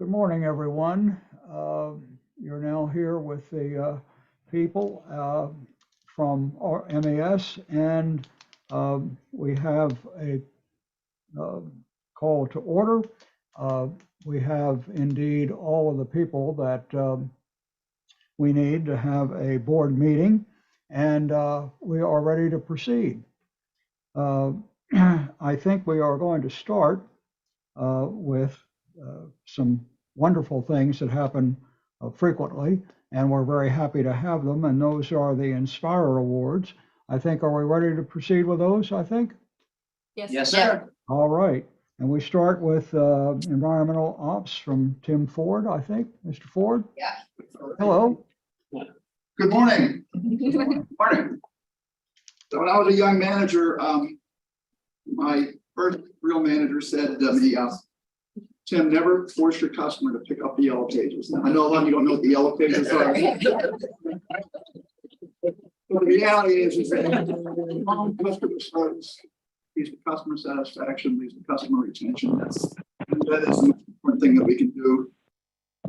Good morning, everyone. You're now here with the people from our MES, and we have a call to order. We have indeed all of the people that we need to have a board meeting, and we are ready to proceed. I think we are going to start with some wonderful things that happen frequently, and we're very happy to have them, and those are the Inspire Awards. I think, are we ready to proceed with those, I think? Yes, sir. All right, and we start with environmental ops from Tim Ford, I think. Mr. Ford? Yeah. Hello. Good morning. Morning. So when I was a young manager, my first real manager said to me, Tim, never force your customer to pick up the yellow pages. Now, I know a lot of you don't know what the yellow pages are. But the reality is that customer service leads to customer satisfaction, leads to customer retention. That is an important thing that we can do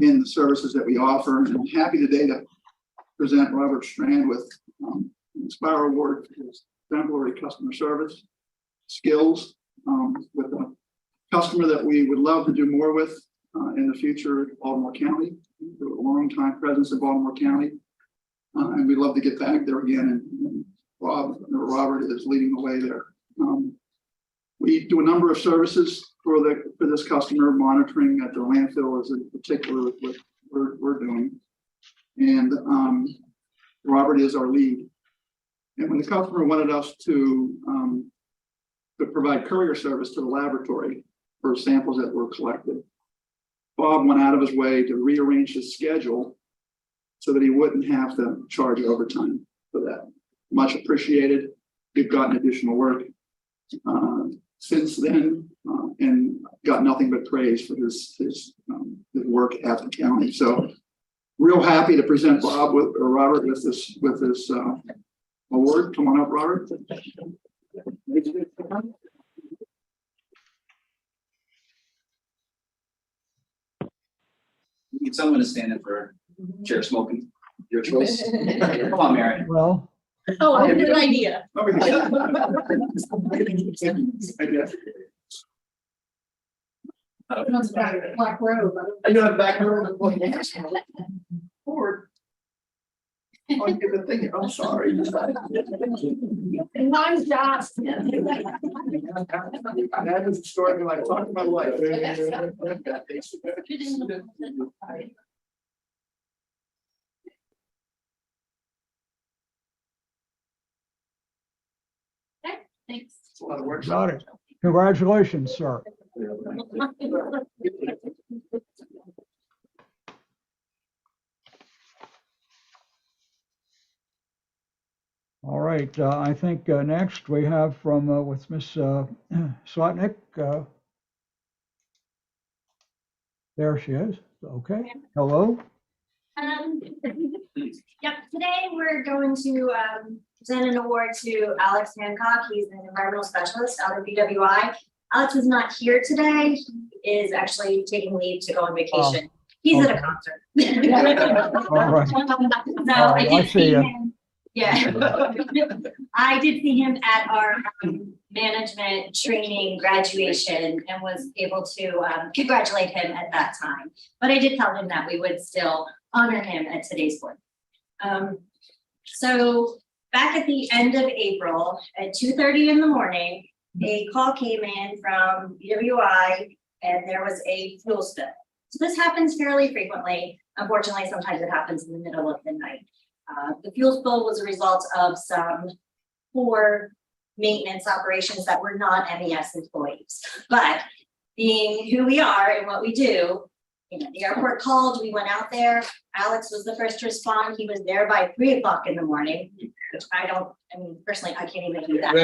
in the services that we offer. And I'm happy today to present Robert Strand with an Inspire Award for his exemplary customer service skills with a customer that we would love to do more with in the future in Baltimore County. We have a long time presence in Baltimore County, and we'd love to get back there again. And Robert is leading the way there. We do a number of services for this customer. Monitoring at the landfill is in particular what we're doing, and Robert is our lead. And when the customer wanted us to provide courier service to the laboratory for samples that were collected, Bob went out of his way to rearrange his schedule so that he wouldn't have to charge overtime for that. Much appreciated. We've gotten additional work since then, and got nothing but praise for his work at the county. So, real happy to present Robert with this award. Come on up, Robert. Need someone to stand in for chair smoking. Your choice. Come on, Mary. Well, Oh, good idea. I Black robe. I know the back row. Forward. Oh, you get the thing. I'm sorry. Mine's Josh. That is a story when I talk to my wife. Thanks. It's a lot of work. got it. Congratulations, sir. All right, I think next we have from with Miss Slotnick. There she is. Okay. Hello. Yep, today we're going to present an award to Alex Hancock. He's an environmental specialist out of BWI. Alex is not here today. He is actually taking leave to go on vacation. He's at a concert. All right. So All I right, did see see ya. him. Yeah. I did see him at our management training graduation and was able to congratulate him at that time. But I did tell him that we would still honor him at today's board. So back at the end of April at 2:30 in the morning, a call came in from BWI and there was a fuel spill. So this happens fairly frequently. Unfortunately, sometimes it happens in the middle of the night. The fuel spill was a result of some poor maintenance operations that were not MES employees. But being who we are and what we do, you know, the airport called, we went out there. Alex was the first to respond. He was there by 3 o'clock in the morning, which personally, I can't even do that.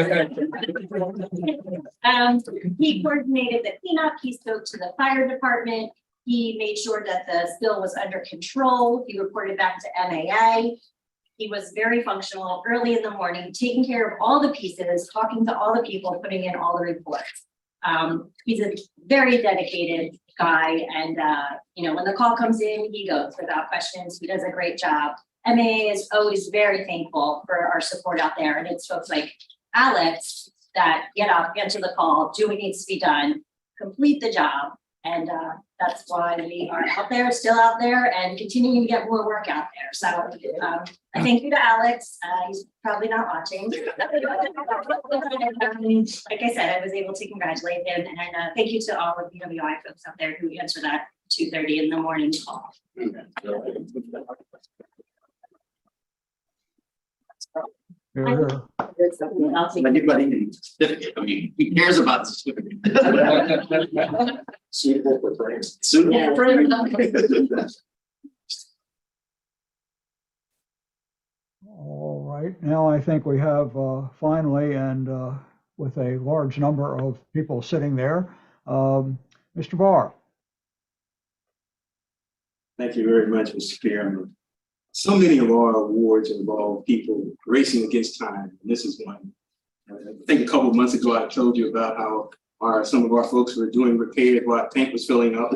He coordinated the cleanup. He spoke to the fire department. He made sure that the spill was under control. He reported back to MAA. He was very functional early in the morning, taking care of all the pieces, talking to all the people, putting in all the reports. He's a very dedicated guy, and when the call comes in, he goes without questions. He does a great job. MEA is always very thankful for our support out there, and it's folks like Alex that get up, answer the call, do what needs to be done, complete the job. And that's why we are out there, still out there, and continuing to get more work out there. So I thank you to Alex. He's probably not watching. Like I said, I was able to congratulate him, and thank you to all of the UWI folks out there who answer that 2:30 in the morning call. Here, here. I'll take it. Anybody needs a certificate, I mean, who cares about the certificate? Suitable for praise. Suitable for praise. All right, now I think we have finally, and with a large number of people sitting there, Mr. Barr. Thank you very much, Mr. Chairman. So many of our awards involve people racing against time, and this is one. I think a couple of months ago, I told you about how some of our folks were doing repairs while tank was filling up.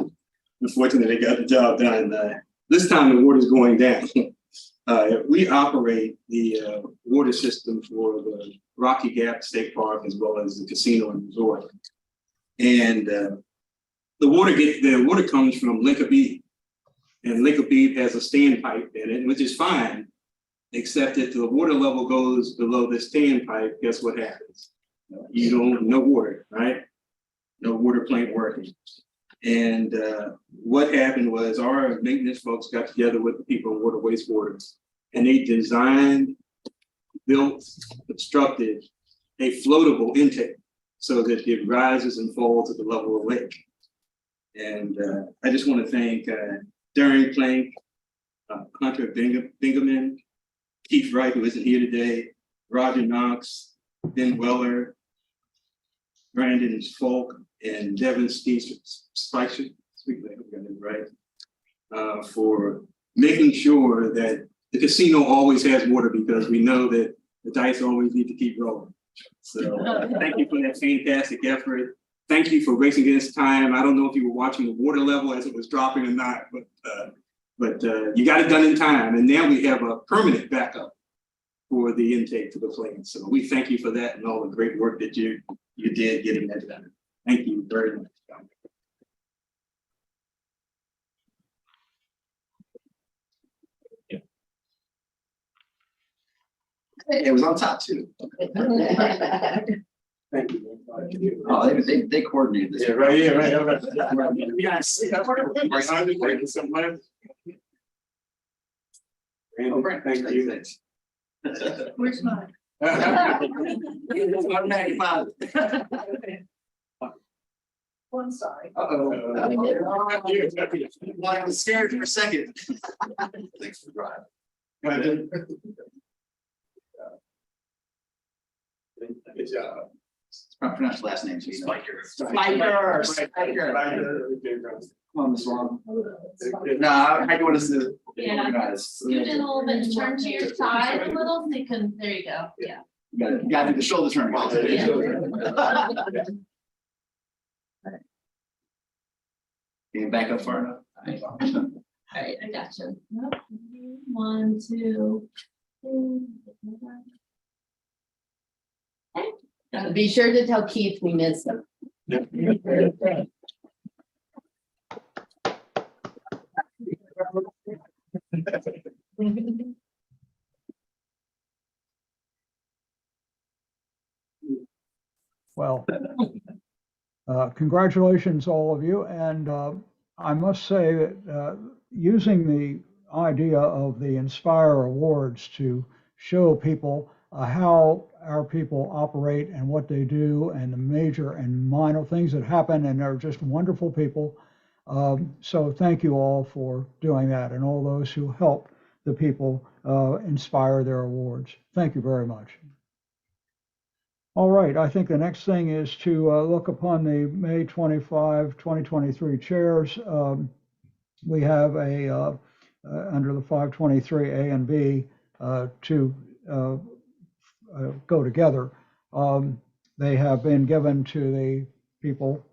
Unfortunately, they got the job done. This time, the water's going down. We operate the water system for the Rocky Gap State Park as well as the casino and resort. And the water comes from Lake Abebe. And Lake Abebe has a standpipe in it, which is fine, except that the water level goes below the standpipe. Guess what happens? No water, right? No water plant working. And what happened was our maintenance folks got together with the people in water wastewater, and they designed, built, constructed a floatable intake so that it rises and falls at the level of the lake. And I just want to thank Darren Plank, Hunter Bingaman, Keith Wright, who isn't here today, Roger Knox, Ben Weller, Brandon Falk, and Devin Spicer, for making sure that the casino always has water, because we know that the dice always need to keep rolling. So thank you for that fantastic effort. Thank you for racing against time. I don't know if you were watching the water level as it was dropping or not, but you got it done in time. And now we have a permanent backup for the intake to the plant. So we thank you for that and all the great work that you did getting that done. Thank you very much. It was on top too. Thank you. Oh, they coordinated this. Yeah, right here, right. Yes. Oh, Brent, Thank you. thanks. Where's mine? Oh, I'm sorry. Uh-oh. I was scared for a second. Thanks for driving. Good job. It's not pronounced last name, so you know. Spiker. On this one. Nah, I want us to. Yeah. Scoot in a little bit and turn to your side a little, so you can, there you go, yeah. You gotta do the shoulder turn. Can you back up far enough? All right, I got you. Nope. 1, 2, 3. Okay. Be sure to tell Keith we miss him. Well, congratulations, all of you. And I must say that using the idea of the Inspire Awards to show people how our people operate and what they do and the major and minor things that happen, and they're just wonderful people. So thank you all for doing that, and all those who help the people inspire their awards. Thank you very much. All right, I think the next thing is to look upon the May 25, 2023 chairs. We have under the 523A and B to go together. They have been given to the people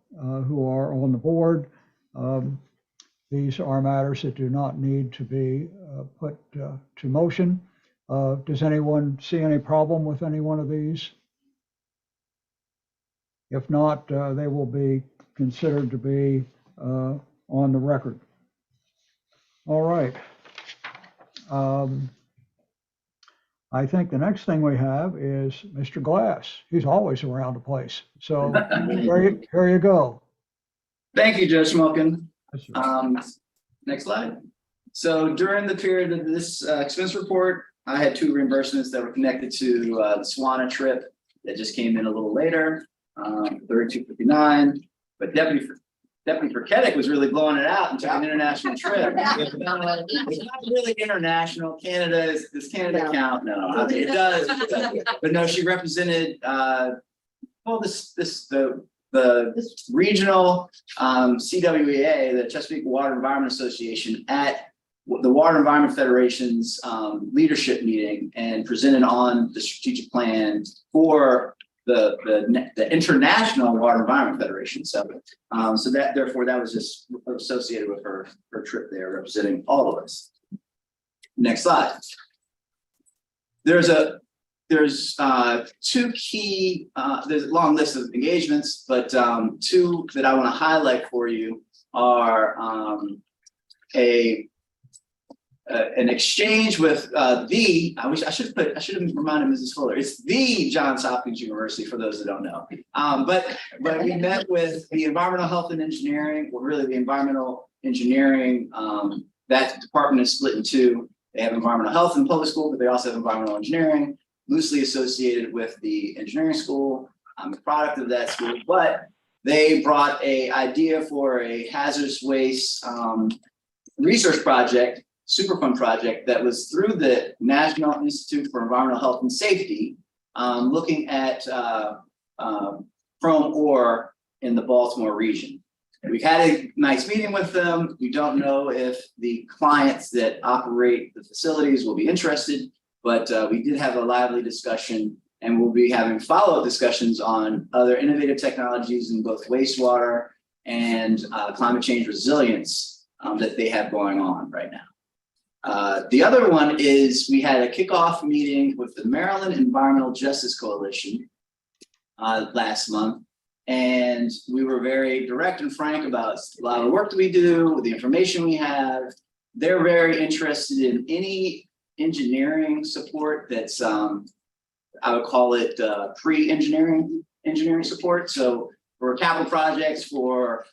who are on the board. These are matters that do not need to be put to motion. Does anyone see any problem with any one of these? If not, they will be considered to be on the record. All right. I think the next thing we have is Mr. Glass. He's always around the place. So here you go. Thank you, Joe Schmoken. Yes, sir. Next slide. So during the period of this expense report, I had 2 reimbursements that were connected to the Swana trip that just came in a little later, 3259. But Deputy Perketic was really blowing it out and took an international trip. It's not really international. Canada does Canada count? No, I mean, it does. But no, she represented the regional CWEA, the Chesapeake Water Environment Association, at the Water Environment Federation's leadership meeting and presented on the strategic plan for the International Water Environment Federation. So that therefore that was just associated with her trip there, representing all of us. Next slide. There's 2 key, there's a long list of engagements, but 2 that I want to highlight for you are an exchange with I should have reminded Mrs. Fuller, it's the Johns Hopkins University for those that don't know. But we met with the environmental health and engineering, well, really the environmental engineering, that department is split in 2. They have environmental health in public school, but they also have environmental engineering, loosely associated with the engineering school. I'm a product of that school, but they brought an idea for a hazardous waste research project, Superfund project, that was through the National Institute for Environmental Health and Safety, looking at chrome ore in the Baltimore region. We've had a nice meeting with them. We don't know if the clients that operate the facilities will be interested, but we did have a lively discussion, and we'll be having follow-up discussions on other innovative technologies in both wastewater and climate change resilience that they have going on right now. The other one is we had a kickoff meeting with the Maryland Environmental Justice Coalition last month, and we were very direct and frank about a lot of the work that we do, the information we have. They're very interested in any engineering support that's I would call it pre-engineering support. So for capital projects, for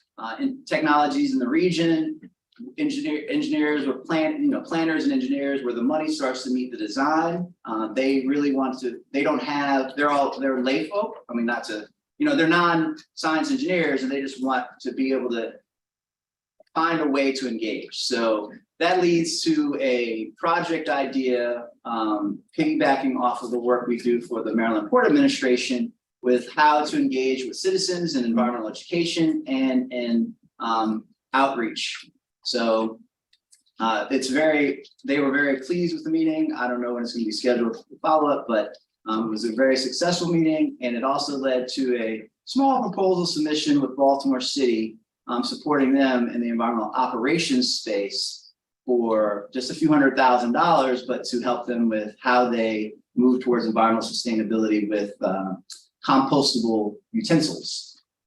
technologies in the region, engineers or planners and engineers, where the money starts to meet the design. They really want to, they're lay folk. I mean, not to, they're non-science engineers, and they just want to be able to find a way to engage. So that leads to a project idea, piggybacking off of the work we do for the Maryland Port Administration, with how to engage with citizens in environmental education and outreach. So they were very pleased with the meeting. I don't know when it's going to be scheduled for follow-up, but it was a very successful meeting, and it also led to a small proposal submission with Baltimore City, supporting them in the environmental operations space for just a few $100,000, but to help them with how they move towards environmental sustainability with compostable utensils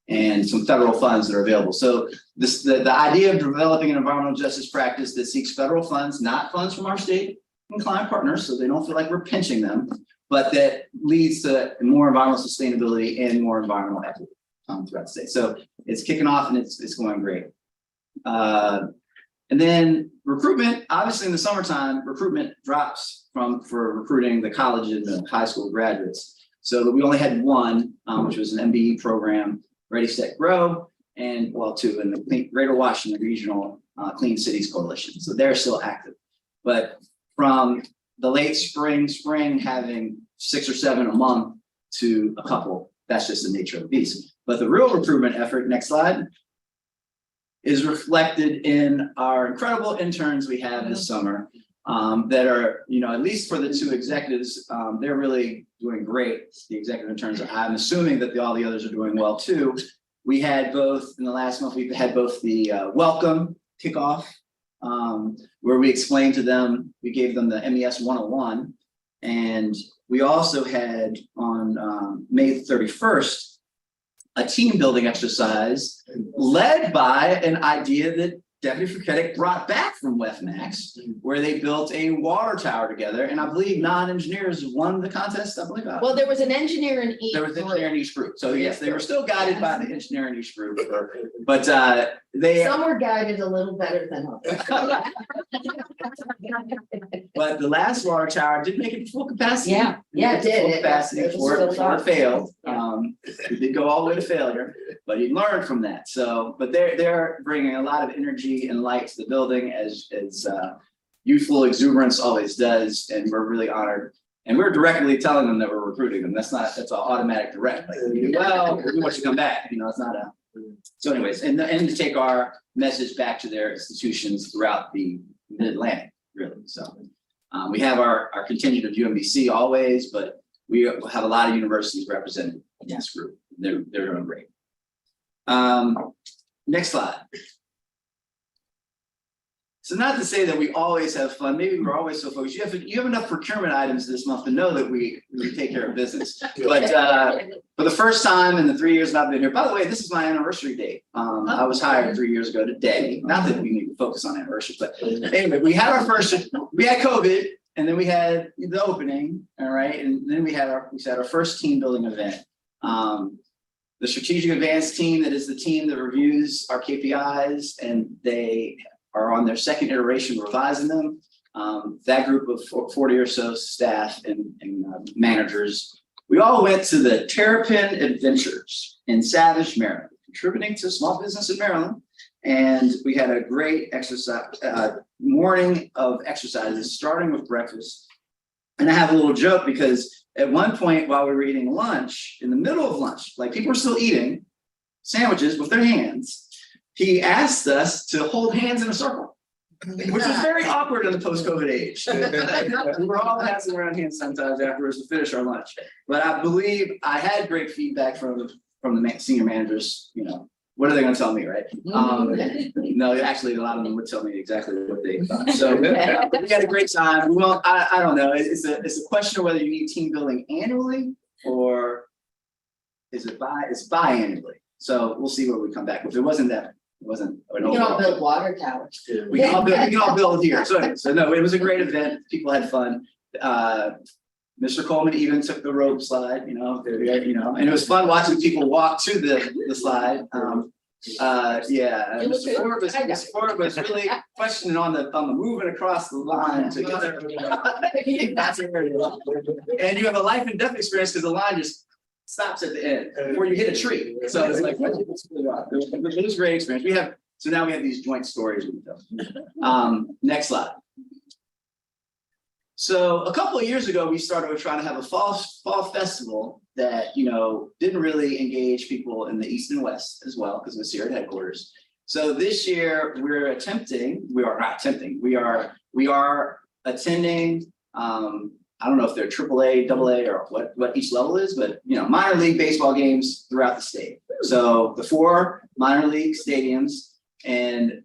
and some federal funds that are available. So the idea of developing an environmental justice practice that seeks federal funds, not funds from our state and client partners, so they don't feel like we're pinching them, but that leads to more environmental sustainability and more environmental equity throughout the state. So it's kicking off, and it's going great. And then recruitment, obviously in the summertime, recruitment drops for recruiting the college and the high school graduates. So we only had one, which was an MBE program, Ready, Set, Grow, and two in the Greater Washington Regional Clean Cities Coalition. So they're still active. But from the late spring having 6 or 7 a month to a couple, that's just the nature of the beast. But the real recruitment effort, next slide, is reflected in our incredible interns we have this summer that are, at least for the 2 executives, they're really doing great. The executive interns, I'm assuming that all the others are doing well too. we had both, in the last month, we've had both the welcome kickoff, where we explained to them, we gave them the MES 101. And we also had on May 31st, a team building exercise led by an idea that Deputy Furketic brought back from WEFMAX, where they built a water tower together. And I believe non-engineers won the contest, I believe. Well, there was an engineer in each. There was an group. engineer in each group. So yes, they were still guided by the engineer in each group. But they, Some were guided a little better than others. but the last water tower did make it to full capacity. Yeah, yeah, it did. Full capacity It was before filled it up. failed. Yeah. It did go all the way to failure, but you learned from that. So, but they're bringing a lot of energy and light to the building as youthful exuberance always does, and we're really honored. And we're directly telling them that we're recruiting them. That's an automatic direct. Like, well, we want you to come back. You know, it's not a. So, anyways, and to take our message back to their institutions throughout the Mid-Atlantic, really. So, we have our contingent of UMBC always, but we have a lot of universities represented in this group. They're doing great. Next slide. So not to say that we always have fun, maybe we're always so focused. You have enough procurement items this month to know that we take care of business. But for the first time in the 3 years that I've been here, by the way, this is my anniversary date. I was hired 3 years ago today. Not that we need to focus on anniversary, but anyway, we had COVID, and then we had the opening, all right, and then we had our first team building event. The strategic advance team, that is the team that reviews our KPIs, and they are on their second iteration revising them. That group of 40 or so staff and managers, we all went to the Terrapin Adventures in Savage, Maryland, contributing to small business in Maryland. And we had a great exercise, morning of exercises, starting with breakfast. And I have a little joke because at one point while we were eating lunch, in the middle of lunch, like people were still eating sandwiches with their hands, he asked us to hold hands in a circle, which was very awkward in the post-COVID age. We were all passing around hands sometimes afterwards to finish our lunch. But I believe I had great feedback from the senior managers. You know, what are they going to tell me, right? No, actually, a lot of them would tell me exactly what they thought. So we had a great time. Well, I don't know. It's a question of whether you need team building annually or it's biannually. So we'll see where we come back. If it wasn't that. It wasn't. We can all build water towers. We can all build here. So no, it was a great event. People had fun. Mr. Coleman even took the rope slide, and it was fun watching people walk to the slide. Mr. Ford was really questioning on the moving across the line together. And you have a life and death experience because the line just stops at the end before you hit a tree. So it's like, it was a great experience. Now we have these joint stories we tell. Next slide. So a couple of years ago, we started trying to have a fall festival that, didn't really engage people in the East and West as well, because it was here at headquarters. So this year we are attending, I don't know if they're AAA, AA, or what each level is, but minor league baseball games throughout the state. So the 4 minor league stadiums, and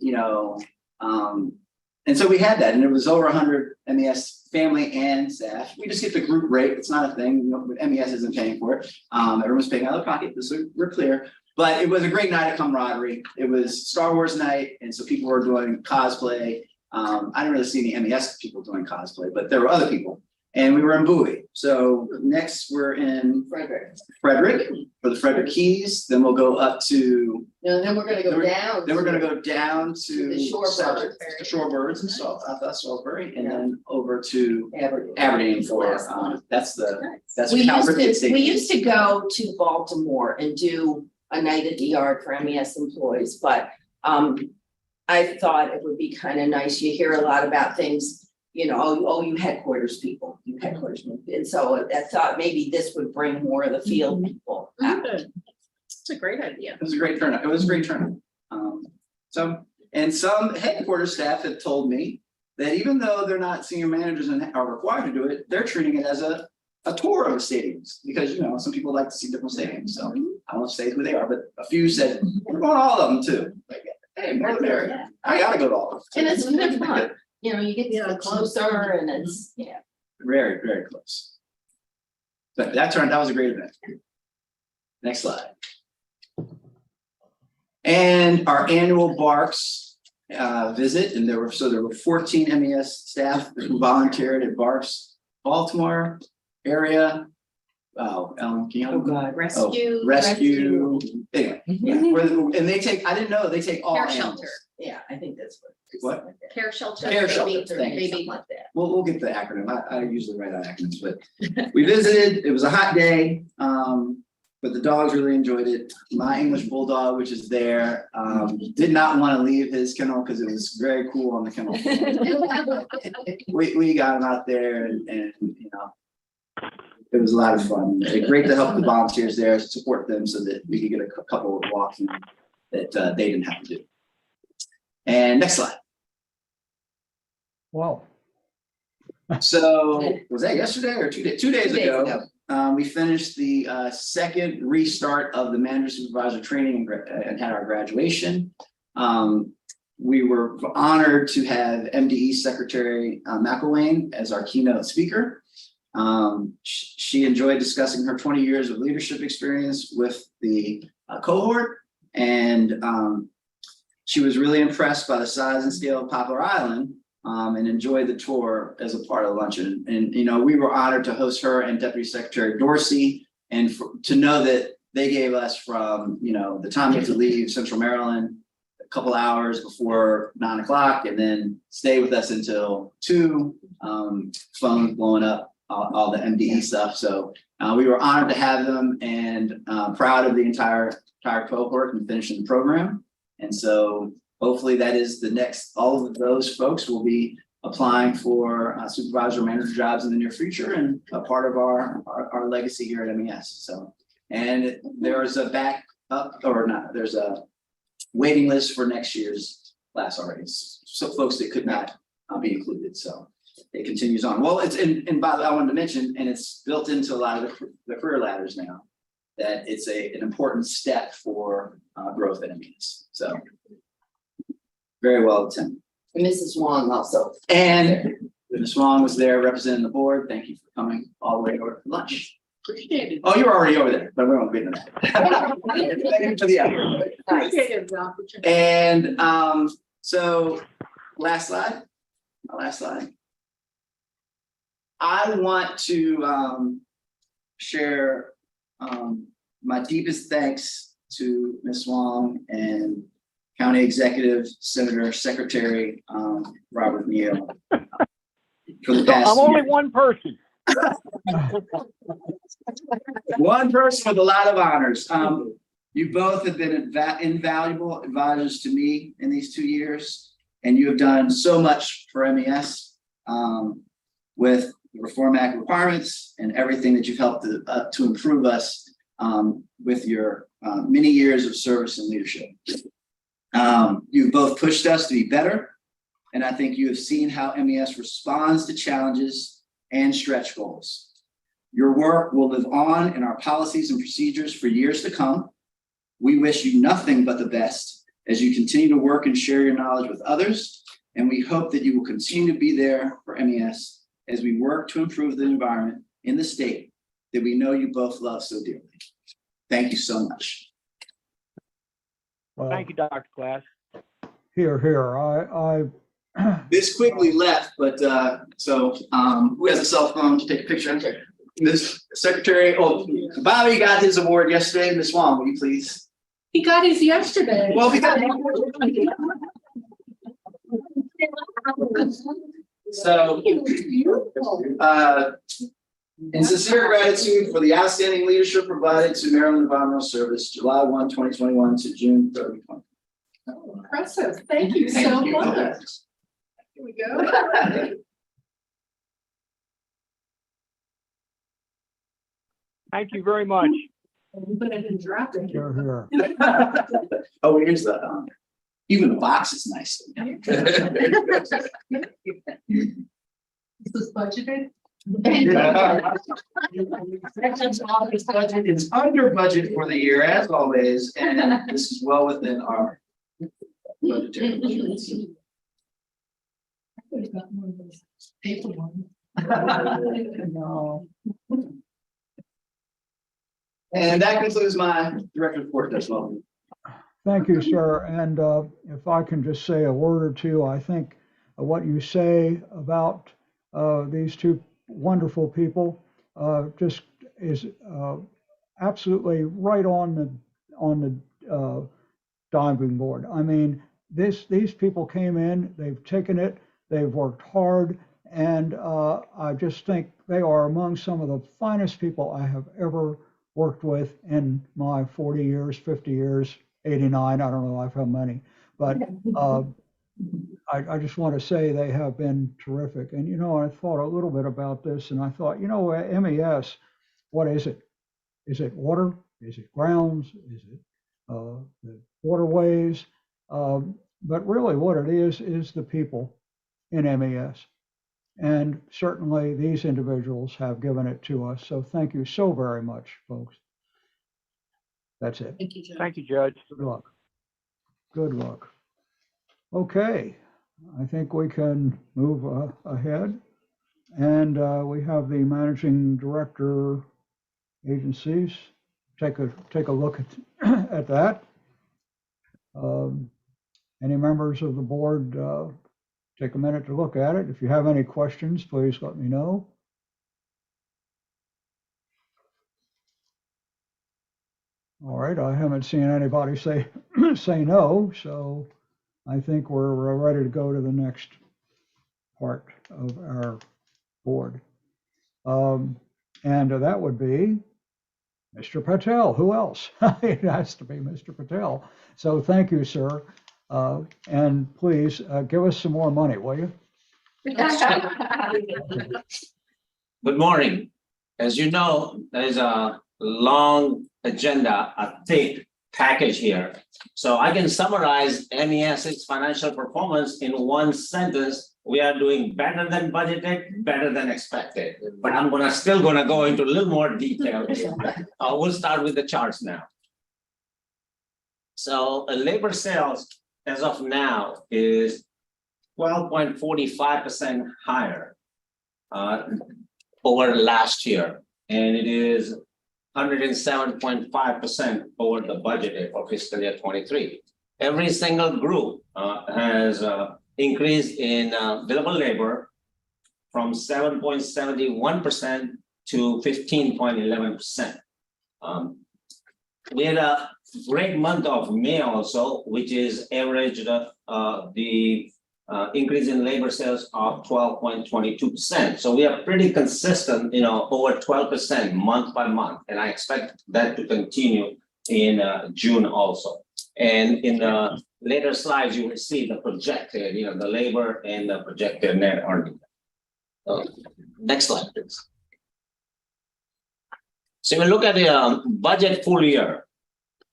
and so we had that, and it was over 100 MES family and staff. We just get the group rate. It's not a thing. MES isn't paying for it. Everyone's paying out of their pocket, so we're clear. But it was a great night of camaraderie. It was Star Wars night, and so people were doing cosplay. I didn't really see any MES people doing cosplay, but there were other people. And we were in Bowie. So next we're in Frederick for the Frederick Keys. Then we'll go up to. Then we're going to go down. Then we're going to go down to the Shorebirds and Salisbury, and then over to Aberdeen for that's we used to go to Baltimore and do a night at the yard for MES employees, but I thought it would be kind of nice. You hear a lot about things. You headquarters people, and so I thought maybe this would bring more of the field people out. It's a great idea. It was a great turnout. And some headquarters staff have told me that even though they're not senior managers and are required to do it, they're treating it as a tour of stadiums because some people like to see different stadiums. So I won't say who they are, but a few said, we're going to all of them too. Like, hey, more the merrier. I gotta go to all of them. And it's good fun, you know, you get to get closer and it's, yeah. Very, very close. But that was a great event. Next slide. And our annual Barks visit, and there were 14 MES staff who volunteered at Barks, Baltimore area. Can you Oh, God, rescue. rescue. Anyway, Yeah. and they take, I didn't know, they take all Care animals. shelter, yeah, I think that's what. What? Care shelter. Care shelter, maybe, thank you. maybe like that. We'll get the acronym. I usually write out acronyms, but we visited. It was a hot day, but the dogs really enjoyed it. My English bulldog, which is there, did not want to leave his kennel because it was very cool on the kennel floor. we got him out there, and you know, it was a lot of fun. Great to help the volunteers there, support them so that we could get a couple of walks in that they didn't have to do. And next slide. Wow. So was that yesterday or 2 days? 2 days ago, we finished the second restart of the manager supervisor training and had our graduation. We were honored to have MDE Secretary McElwain as our keynote speaker. She enjoyed discussing her 20 years of leadership experience with the cohort, and she was really impressed by the size and scale of Poplar Island. And enjoyed the tour as a part of the luncheon. And, you know, we were honored to host her and Deputy Secretary Dorsey, and to know that they gave us from, you know, the time we had to leave Central Maryland a couple hours before 9 o'clock, and then stay with us until 2, phones blowing up, all the MDE stuff. So we were honored to have them, and proud of the entire cohort and finishing the program. And so hopefully that is the next, all of those folks will be applying for supervisor manager jobs in the near future and a part of our legacy here at MES. So, and there's a there's a waiting list for next year's class already. So folks that could not be included. So it continues on. Well, it's and by the way, I wanted to mention, and it's built into a lot of the career ladders now, that it's an important step for growth at MES. So very well attended. Mrs. Wong also. And Ms. Wong was there representing the board. Thank you for coming all the way over for lunch. Appreciate it. Oh, you were already over there, but we won't get into that. Thank you for the effort. And so last slide. Last slide. I want to share my deepest thanks to Ms. Wong and County Executive, Senator, Secretary Robert Neal for the past I'm only year. one person. One person with a lot of honors. You both have been invaluable advisors to me in these 2 years, and you have done so much for MES with the Reform Act requirements and everything that you've helped to improve us with your many years of service and leadership. You've both pushed us to be better, and I think you have seen how MES responds to challenges and stretch goals. Your work will live on in our policies and procedures for years to come. We wish you nothing but the best as you continue to work and share your knowledge with others, and we hope that you will continue to be there for MES as we work to improve the environment in the state that we know you both love so dearly. Thank you so much. Well, Thank you, Dr. Class. here. I This quickly left, but so who has a cell phone to take a picture? This secretary, Bobby got his award yesterday. Ms. Wong, will you please? He got his yesterday. Well, because so in sincere gratitude for the outstanding leadership provided to Maryland Environmental Service, July 1, 2021 to June 30, 2020. Impressive. Thank you so Thank you. much. Here we go. Thank you very much. But I didn't drop it. here. Oh, here's the even the box is nice. This was budgeted. It's under budget for the year as always, and this is well within our budgetary limits. Could've got one of those paper ones. No. And that concludes my direct report this moment. Thank you, sir. And if I can just say a word or two, I think what you say about these two wonderful people just is absolutely right on the diving board. I mean, these people came in, they've taken it, they've worked hard, and I just think they are among some of the finest people I have ever worked with in my 40 years, 50 years, 89, I don't know how many, but I just want to say they have been terrific. And, you know, I thought a little bit about this and I thought, you know, MES, what is it? Is it water? Is it grounds? Is it the waterways? But really what it is the people in MES. And certainly these individuals have given it to us. So thank you so very much, folks. That's it. Thank you, Joe. Thank you, Judge. Good luck. Good luck. Okay, I think we can move ahead. And we have the managing director agencies. Take a look at that. Any members of the board take a minute to look at it. If you have any questions, please let me know. All right, I haven't seen anybody say no, so I think we're ready to go to the next part of our board. And that would be Mr. Patel. Who else? It has to be Mr. Patel. So thank you, sir. And please give us some more money, will you? Good morning. As you know, there's a long agenda, a thick package here. So I can summarize MES's financial performance in one sentence. We are doing better than budgeted, better than expected. But I'm still gonna go into a little more detail. We'll start with the charts now. So labor sales as of now is 12.45% higher over last year, and it is 107.5% over the budget for fiscal year 23. Every single group has increased in billable labor from 7.71% to 15.11%. We had a great month of May also, which is averaged the increase in labor sales of 12.22%. So we are pretty consistent, you know, over 12% month by month, and I expect that to continue in June also. And in the later slides, you will see the projected, you know, the labor and the projected net earnings. Next slide, please. So we look at the budget full year.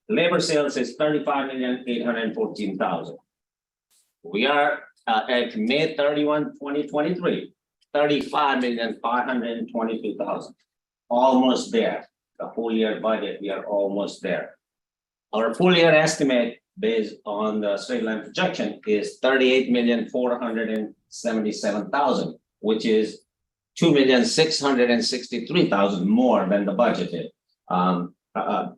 Labor sales is 35,814,000. We are at May 31, 2023, 35,522,000. Almost there. The full year budget, we are almost there. Our full year estimate based on the straight line projection is 38,477,000, which is 2,663,000 more than the budgeted.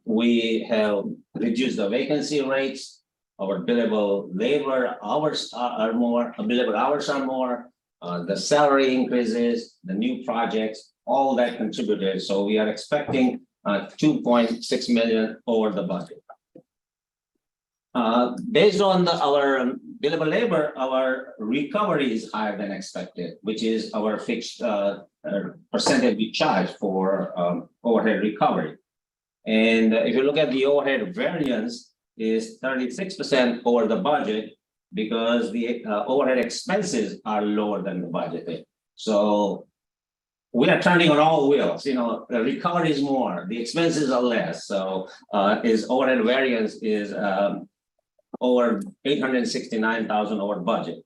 We have reduced the vacancy rates. Our billable labor hours are more, billable hours are more, the salary increases, the new projects, all that contributed. So we are expecting 2.6 million over the budget. Based on our billable labor, our recovery is higher than expected, which is our fixed percentage we charge for overhead recovery. And if you look at the overhead variance, is 36% over the budget because the overhead expenses are lower than the budgeted. So we are turning on all wheels, you know, the recovery is more, the expenses are less. So his overhead variance is over 869,000 over budget.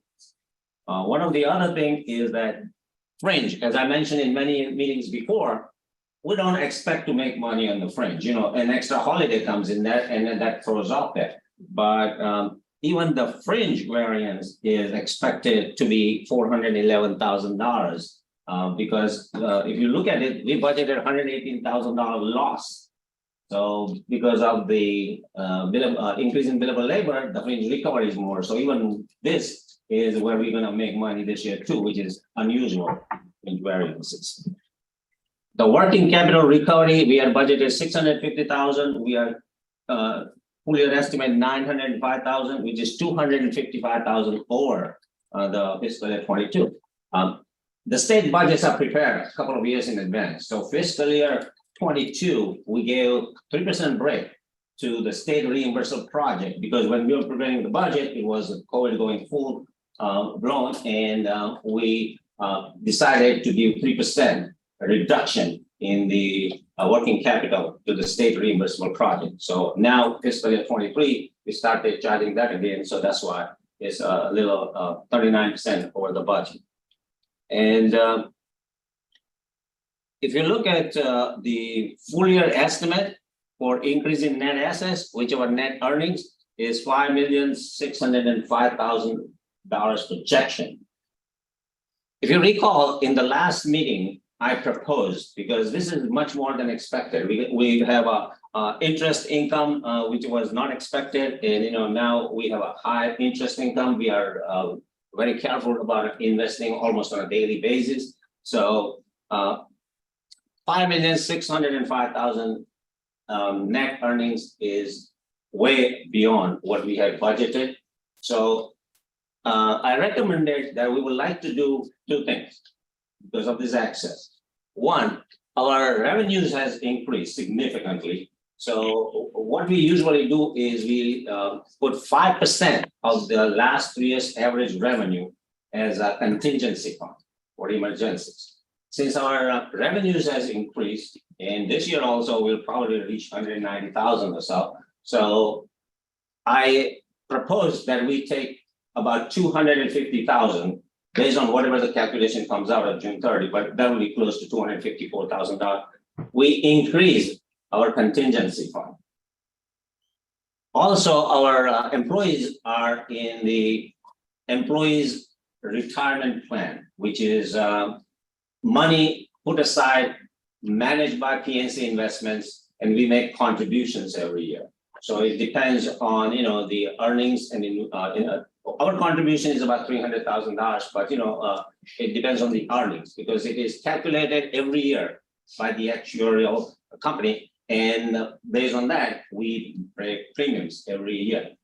One of the other thing is that fringe, as I mentioned in many meetings before, we don't expect to make money on the fringe, an extra holiday comes in there and then that throws off that. But even the fringe variance is expected to be $411,000. Because if you look at it, we budgeted $118,000 loss. So because of the increase in billable labor, the fringe recovery is more. So even this is where we're gonna make money this year too, which is unusual in variances. The working capital recovery, we are budgeted 650,000. We are full year estimate 905,000, which is 255,000 over the fiscal year 22. The state budgets are prepared a couple of years in advance. So fiscal year 22, we gave 3% break to the state reimbursable project because when we were preparing the budget, it was COVID going full blown, and we decided to give 3% reduction in the working capital to the state reimbursable project. So now fiscal year 23, we started charging that again. So that's why it's a little 39% over the budget. And if you look at the full year estimate for increase in net assets, which our net earnings is $5,605,000 projection. If you recall, in the last meeting, I proposed, because this is much more than expected. We have a interest income, which was not expected. And now we have a high interest income. We are very careful about investing almost on a daily basis. So $5,605,000 net earnings is way beyond what we had budgeted. So I recommended that we would like to do two things because of this access. One, our revenues has increased significantly. So what we usually do is we put 5% of the last 3 years average revenue as a contingency fund for emergencies. Since our revenues has increased, and this year also we'll probably reach 190,000 or so. So I propose that we take about 250,000 based on whatever the calculation comes out of June 30, but that will be close to $254,000. We increase our contingency fund. Also, our employees are in the employees retirement plan, which is money put aside, managed by PNC Investments, and we make contributions every year. So it depends on the earnings, and our contribution is about $300,000, but it depends on the earnings because it is calculated every year by the actuarial company, and based on that we pay premiums every year.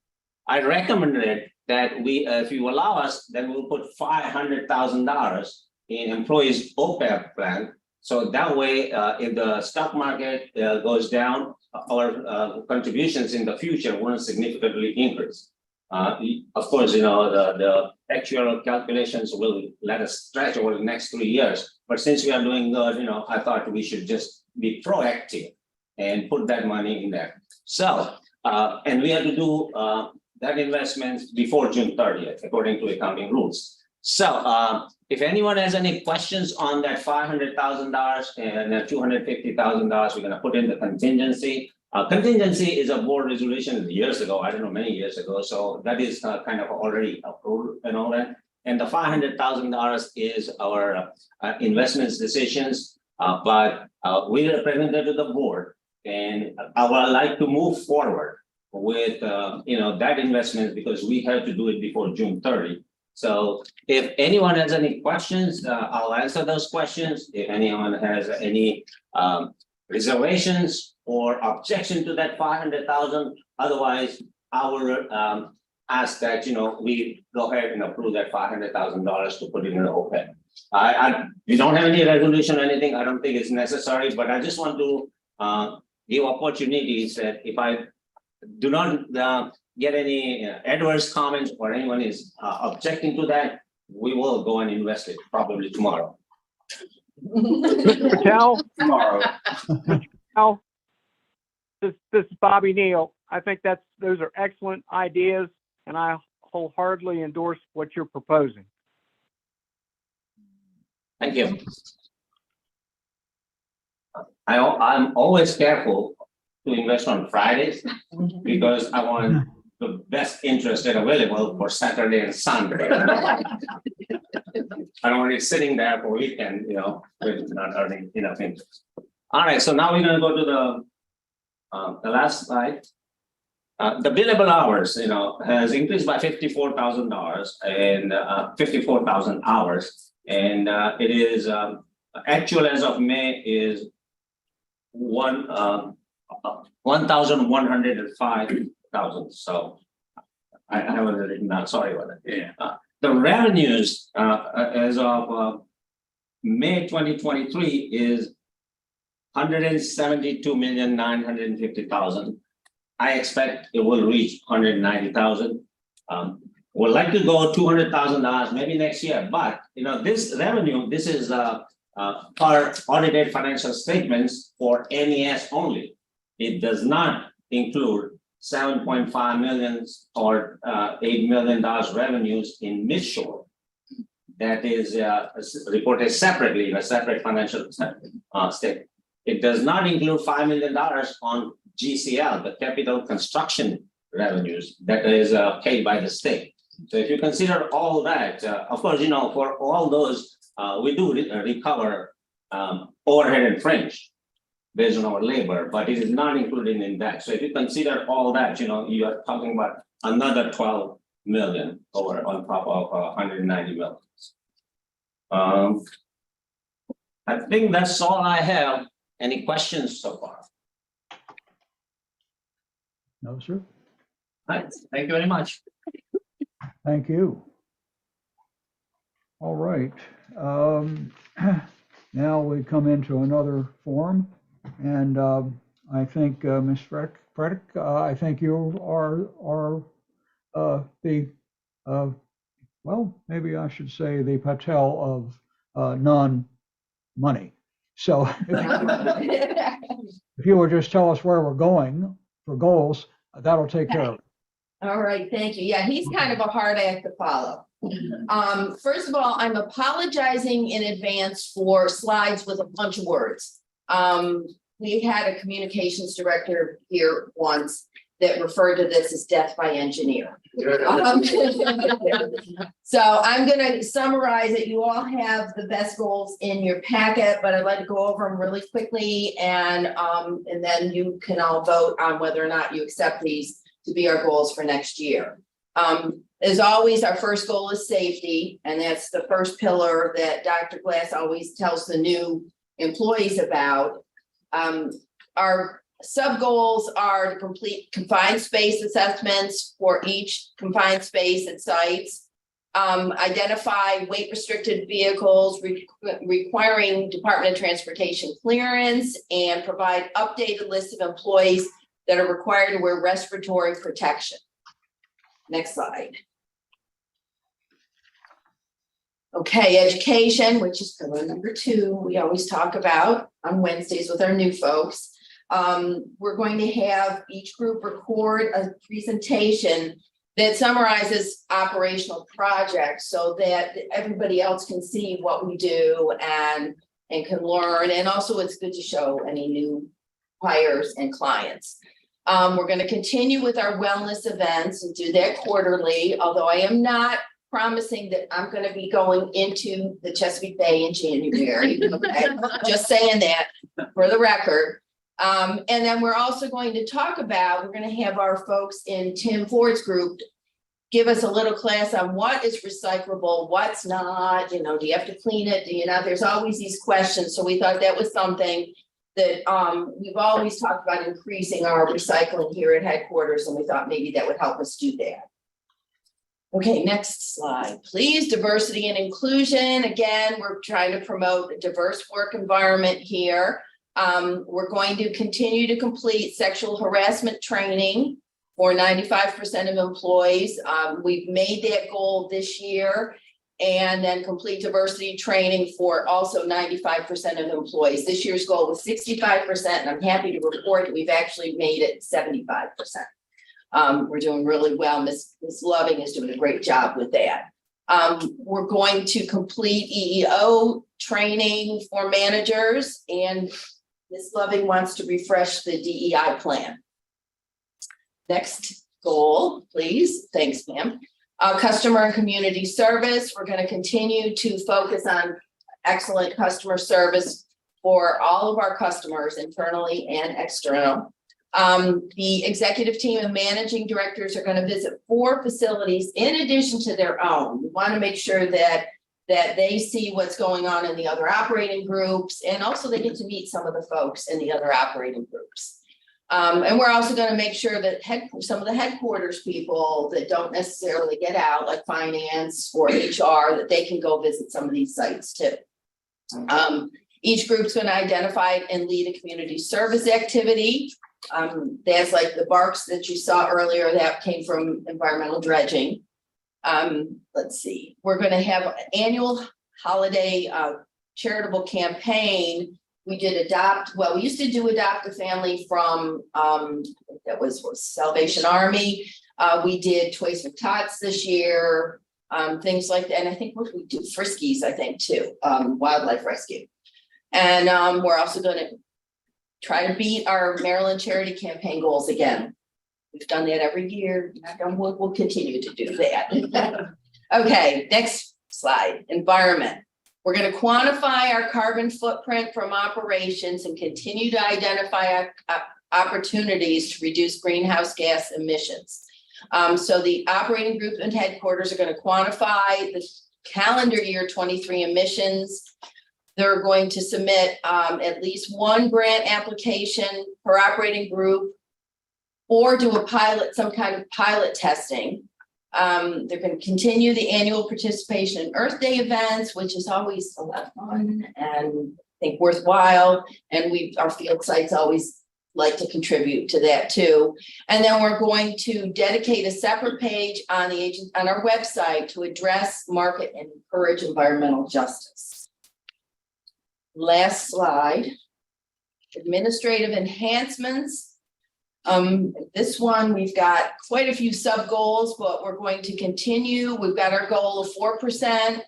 I recommended that we, if you allow us, then we'll put $500,000 in employees OPEB plan. So that way, if the stock market goes down, our contributions in the future won't significantly increase. Of course, the actual calculations will let us stretch over the next 3 years. But since we are doing good, I thought we should just be proactive and put that money in there. So, and we have to do that investment before June 30th, according to accounting rules. So, if anyone has any questions on that $500,000 and $250,000, we're going to put in the contingency. Contingency is a board resolution years ago, I don't know, many years ago. So that is kind of already approved and all that. And the $500,000 is our investments decisions, but we represented to the board, and I would like to move forward with that investment because we have to do it before June 30. So if anyone has any questions, I'll answer those questions. If anyone has any reservations or objection to that 500,000, otherwise I will ask that we go ahead and approve that $500,000 to put it in the OPEB. We don't have any resolution or anything. I don't think it's necessary, but I just want to give opportunities that if I do not get any adverse comments or anyone is objecting to that, we will go and invest it probably tomorrow. Mr. Patel, Tomorrow. Patel, this is Bobby Neal. I think those are excellent ideas, and I wholeheartedly endorse what you're proposing. Thank you. I'm always careful to invest on Fridays because I want the best interest rate available for Saturday and Sunday. I don't want it sitting there for weekend, with not earning enough interest. All right, so now we're gonna go to the last slide. The billable hours, has increased by $54,000 and 54,000 hours. And it is actual as of May is 1,105,000. So I haven't written down, sorry about that. Yeah. The revenues as of May 2023 is 172,950,000. I expect it will reach 190,000. Would like to go $200,000 maybe next year, but this revenue, this is per audited financial statements for MES only. It does not include 7.5 million or $8 million revenues in Midshore. That is reported separately, a separate financial statement. It does not include $5 million on GCL, the capital construction revenues that is paid by the state. So if you consider all that, of course, for all those, we do recover overhead and fringe based on our labor, but it is not included in that. So if you consider all that, you are talking about another 12 million over on top of 190 million. I think that's all I have. Any questions so far? No, sir. Right. Thank you very much. Thank you. All right. Now we come into another forum, and I think Ms. Frederick, I think you are the well, maybe I should say the Patel of non-money. So if you would just tell us where we're going for goals, that'll take care of it. All right, thank you. Yeah, he's kind of a hard act to follow. First of all, I'm apologizing in advance for slides with a bunch of words. We had a communications director here once that referred to this as death by engineer. So I'm going to summarize it. You all have the best goals in your packet, but I'd like to go over them really quickly, and then you can all vote on whether or not you accept these to be our goals for next year. As always, our first goal is safety, and that's the first pillar that Dr. Glass always tells the new employees about. Our sub goals are to complete confined space assessments for each confined space at sites, identify weight restricted vehicles requiring Department of Transportation clearance, and provide updated list of employees that are required to wear respiratory protection. Next slide. Okay, education, which is pillar number 2, we always talk about on Wednesdays with our new folks. We're going to have each group record a presentation that summarizes operational projects so that everybody else can see what we do and can learn. And also it's good to show any new hires and clients. We're going to continue with our wellness events and do that quarterly, although I am not promising that I'm going to be going into the Chesapeake Bay in January. Okay? Just saying that for the record. And then we're also going to talk about, we're going to have our folks in Tim Ford's group give us a little class on what is recyclable, what's not, do you have to clean it? Do you not? There's always these questions. So we thought that was something that we've always talked about increasing our recycling here at headquarters, and we thought maybe that would help us do that. Okay, next slide, please. Diversity and inclusion. Again, we're trying to promote a diverse work environment here. We're going to continue to complete sexual harassment training for 95% of employees. We've made that goal this year, and then complete diversity training for also 95% of employees. This year's goal was 65%, and I'm happy to report that we've actually made it 75%. We're doing really well. Ms. Loving is doing a great job with that. We're going to complete EEO training for managers, and Ms. Loving wants to refresh the DEI plan. Next goal, please. Thanks, ma'am. Customer and community service. We're going to continue to focus on excellent customer service for all of our customers, internally and external. The executive team and managing directors are going to visit 4 facilities in addition to their own. We want to make sure that they see what's going on in the other operating groups, and also they get to meet some of the folks in the other operating groups. And we're also going to make sure that some of the headquarters people that don't necessarily get out, like finance or HR, that they can go visit some of these sites too. Each group's going to identify and lead a community service activity. That's like the barks that you saw earlier that came from environmental dredging. Let's see, we're going to have an annual holiday charitable campaign. We did we used to do adopt a family from that was Salvation Army. We did Toys for Tots this year, things like that. And I think we do Friskies, I think too, wildlife rescue. And we're also going to try to beat our Maryland charity campaign goals again. We've done that every year. We'll continue to do that. Okay, next slide, environment. We're going to quantify our carbon footprint from operations and continue to identify opportunities to reduce greenhouse gas emissions. So the operating group and headquarters are going to quantify the calendar year 23 emissions. They're going to submit at least 1 grant application per operating group, or do some kind of pilot testing. They're going to continue the annual participation in Earth Day events, which is always a lot of fun and I think worthwhile. And our field sites always like to contribute to that too. And then we're going to dedicate a separate page on our website to address, market, and encourage environmental justice. Last slide, administrative enhancements. This one, we've got quite a few sub goals, but we're going to continue. We've got our goal of 4%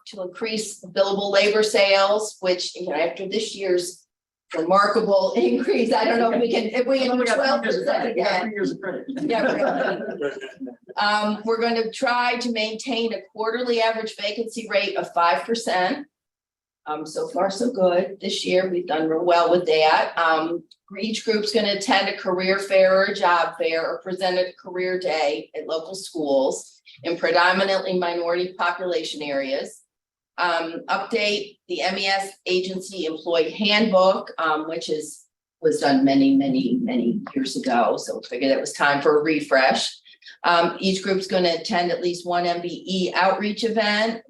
to increase billable labor sales, which, after this year's remarkable increase, I don't know if we can do 12% again. Yeah, really. We're going to try to maintain a quarterly average vacancy rate of 5%. So far, so good. This year, we've done real well with that. Each group's going to attend a career fair or a job fair or present a career day at local schools in predominantly minority population areas. Update the MES agency employee handbook, which was done many, many, many years ago. So we figured it was time for a refresh. Each group's going to attend at least 1 MBE outreach event,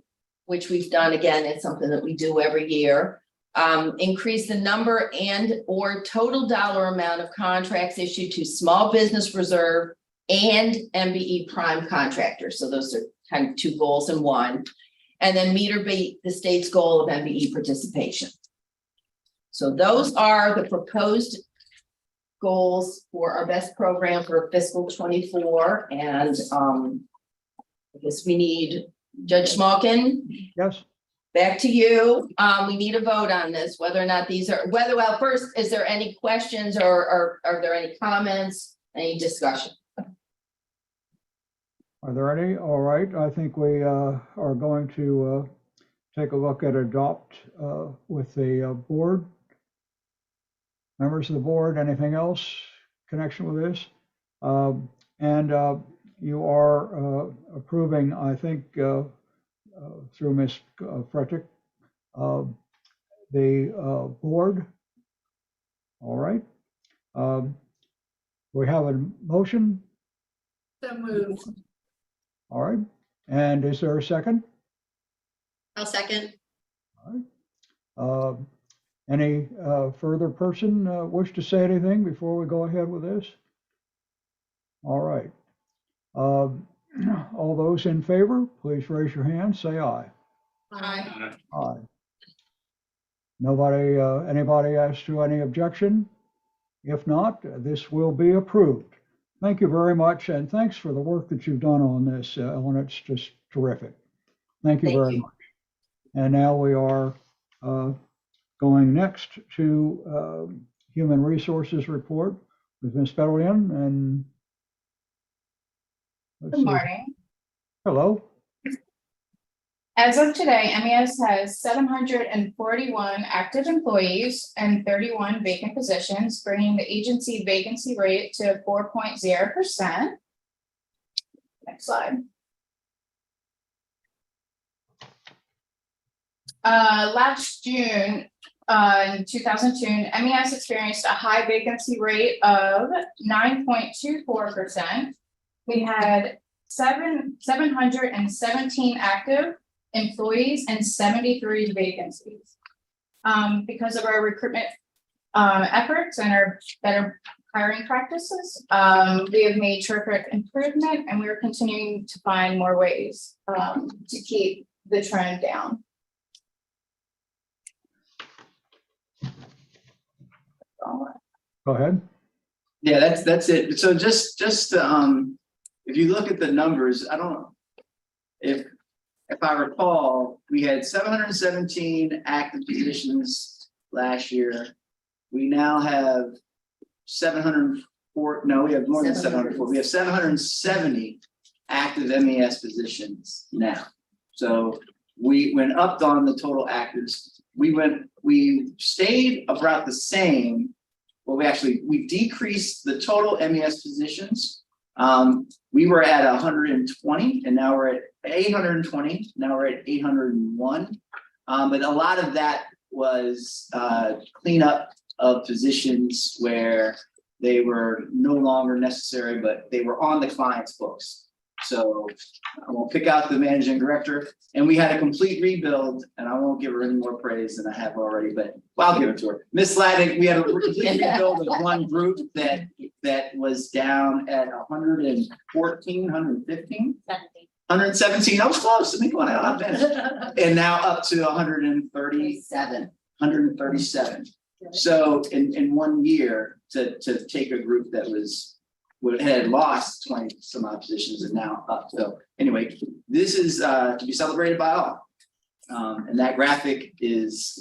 which we've done again. It's something that we do every year. Increase the number and or total dollar amount of contracts issued to small business reserve and MBE prime contractors. So those are kind of 2 goals in one. And then meet or beat the state's goal of MBE participation. So those are the proposed goals for our best program for fiscal 24. And I guess we need Judge Smolkin. Yes. Back to you. We need a vote on this, whether or not these are, well, first, is there any questions or are there any comments, any discussion? Are there any? All right. I think we are going to take a look at adopt with the board. Members of the board, anything else in connection with this? You are approving, I think, through Ms. Fretic, the board. All right. We have a motion. So moved. All right. And is there a second? I'll second. All right. Any further person wish to say anything before we go ahead with this? All right. All those in favor, please raise your hand, say aye. Aye. Aye. Nobody, anybody as to any objection? If not, this will be approved. Thank you very much, and thanks for the work that you've done on this, Ellen. It's just terrific. Thank you Thank very you. much. And now we are going next to Human Resources Report with Ms. Fedelian and let's Good see. morning. Hello. As of today, MES has 741 active employees and 31 vacant positions, bringing the agency vacancy rate to 4.0%. Next slide. Last June, in 2002, MES experienced a high vacancy rate of 9.24%. We had 717 active employees and 73 vacancies. Because of our recruitment efforts and our better hiring practices, we have made terrific improvement, and we are continuing to find more ways to keep the trend down. Go ahead. Yeah, that's it. So just if you look at the numbers, I don't know if I recall, we had 717 active positions last year. We now have 704. No, we have more than 704. We have 770 active MES positions now. So we went up on the total actives. We stayed about the same. Well, we decreased the total MES positions. We were at 120 and now we're at 820. Now we're at 801. But a lot of that was cleanup of positions where they were no longer necessary, but they were on the client's books. So I won't pick out the managing director, and we had a complete rebuild, and I won't give her any more praise than I have already, but I'll give it to her. Miss Laddick, we had a complete rebuild of one group that was down at 114, 115, 117. I was close. Let me go out. And now up to 137. So in 1 year to take a group that had lost 20 some odd positions and now up. So anyway, this is to be celebrated by all. And that graphic is,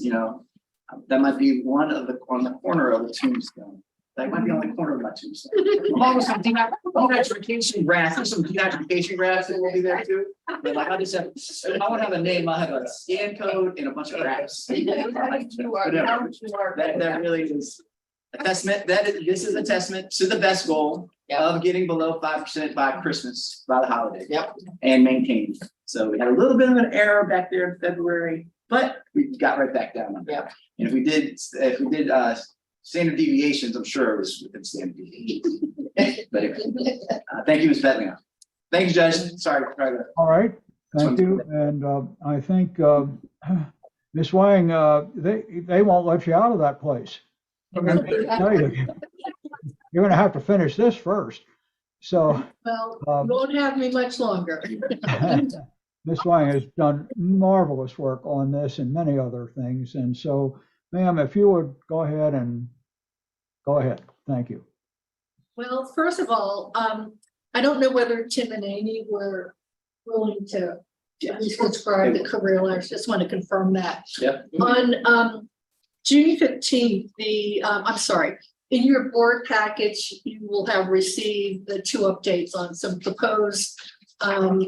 that might be on the corner of the tombstone. That might be on the corner of my tombstone. Along with some denitrification graphs. There's some denitrification graphs that will be there too. But like I just have, I won't have a name. I'll have a scan code and a bunch of graphs. That really is a testament. This is a testament to the best goal of getting below 5% by Christmas, by the holiday. And maintaining. So we had a little bit of an error back there in February, but we got right back down on that. And if we did standard deviations, I'm sure it was within standard deviations. But anyway, thank you, Ms. Fedelian. Thank you, Judge. Sorry. All right. Thank you. And I think Ms. Wang, they won't let you out of that place. You're going to have to finish this first. So, Well, you won't have me much longer. Ms. Wang has done marvelous work on this and many other things. And so, ma'am, if you would go ahead. Thank you. Well, first of all, I don't know whether Tim and Amy were willing to at least describe the career ladder. Just want to confirm that. On June 15th, in your board package, you will have received the 2 updates on some proposed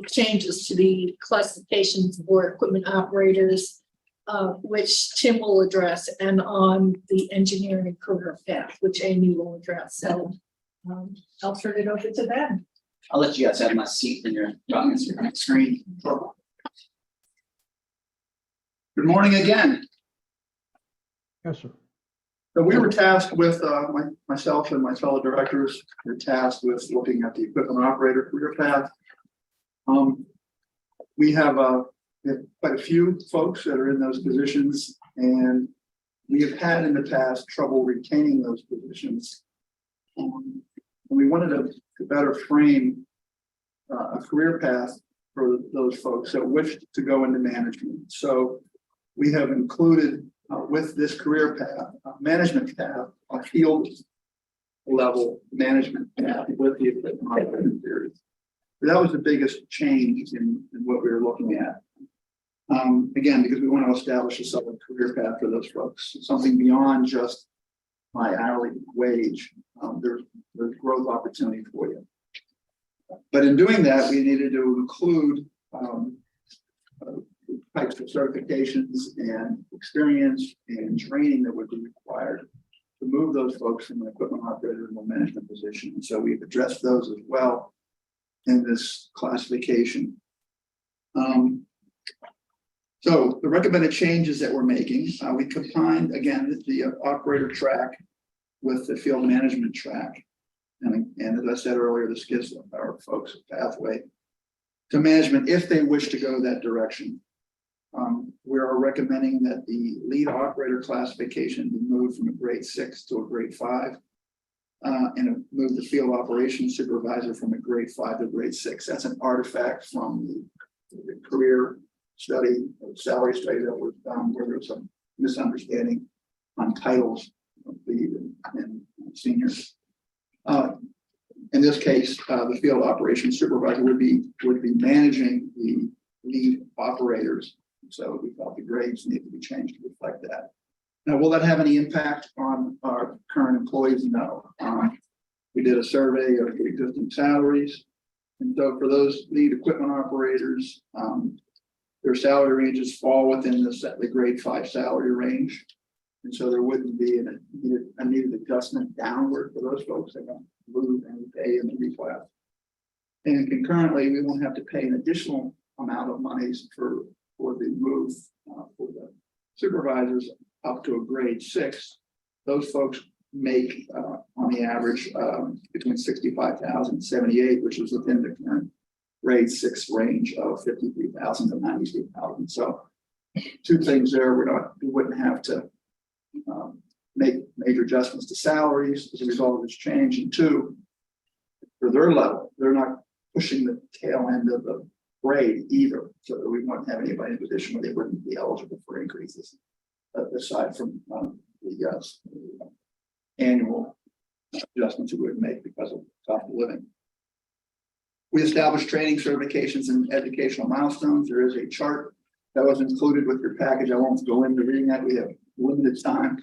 changes to the classifications for equipment operators, which Tim will address, and on the engineering career path, which Amy will address. So I'll turn it over to them. I'll let you guys have my seat in your screen. Good morning again. Yes, sir. So we were tasked with, myself and my fellow directors were tasked with looking at the equipment operator career path. We have quite a few folks that are in those positions, and we have had in the past trouble retaining those positions. We wanted to better frame a career path for those folks that wish to go into management. So we have included with this career path, management path, a field level management path with the equipment operator series. That was the biggest change in what we were looking at. Again, because we want to establish a solid career path for those folks, something beyond just my hourly wage. There's growth opportunity for you. But in doing that, we needed to include types of certifications and experience and training that would be required to move those folks from an equipment operator to a management position. And so we've addressed those as well in this classification. So the recommended changes that we're making, we combined again the operator track with the field management track. And as I said earlier, this gives our folks a pathway to management if they wish to go that direction. We are recommending that the lead operator classification be moved from a grade 6 to a grade 5. And move the field operations supervisor from a grade 5 to grade 6. That's an artifact from the career study, salary study that was done where there was a misunderstanding on titles of lead and seniors. In this case, the field operations supervisor would be managing the lead operators. So we thought the grades need to be changed to reflect that. Now, will that have any impact on our current employees? No. We did a survey of the existing salaries. And so for those lead equipment operators, their salary ranges fall within the grade 5 salary range. And so there wouldn't be a needed adjustment downward for those folks that don't move any pay in the reclass. And concurrently, we won't have to pay an additional amount of monies for the move for the supervisors up to a grade 6. Those folks make on the average between 65,000 and 78, which is within the current grade 6 range of 53,000 to 93,000. So 2 things there. We wouldn't have to make major adjustments to salaries as a result of this change. And 2, for their level, they're not pushing the tail end of the grade either. So that we won't have anybody in a position where they wouldn't be eligible for increases aside from the annual adjustments we would make because of cost of living. We established training certifications and educational milestones. There is a chart that was included with your package. I won't go into reading that. We have limited time,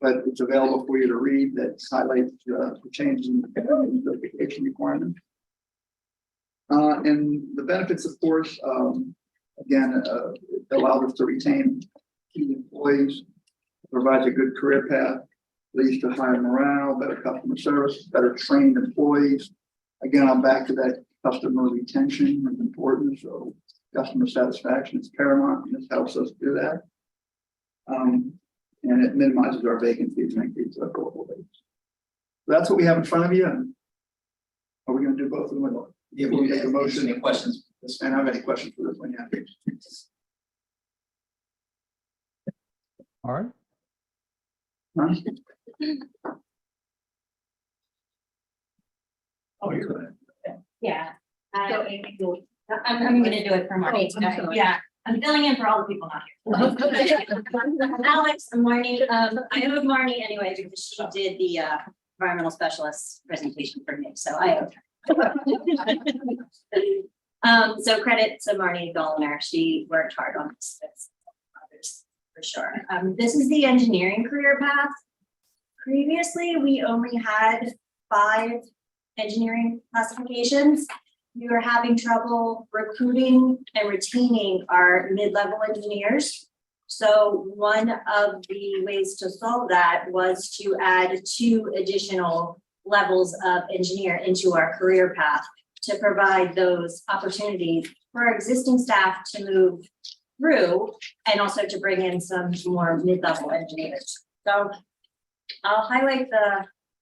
but it's available for you to read that highlights the changes in the certification requirement. And the benefits, of course, again, it allows us to retain key employees, provides a good career path, leads to higher morale, better customer service, better trained employees. Again, I'm back to that customer retention is important. So customer satisfaction is paramount, and this helps us do that. And it minimizes our vacancies and increases our billable days. So that's what we have in front of you. And are we going to do both of them? Yeah, we'll take a motion. Any questions? And I have any questions for this one? Yeah. All right. Huh? Oh, you're right. Yeah. I'm gonna do it for Marnie tonight. Yeah, I'm filling in for all the people not here. Alex, Marnie, I know Marnie anyway, because she did the environmental specialist presentation for me, so I owe her. So credit to Marnie Doliner. She worked hard on this. Others for sure. This is the engineering career path. Previously, we only had 5 engineering classifications. We were having trouble recruiting and retaining our mid-level engineers. So one of the ways to solve that was to add 2 additional levels of engineer into our career path to provide those opportunities for our existing staff to move through and also to bring in some more mid-level engineers. So I'll highlight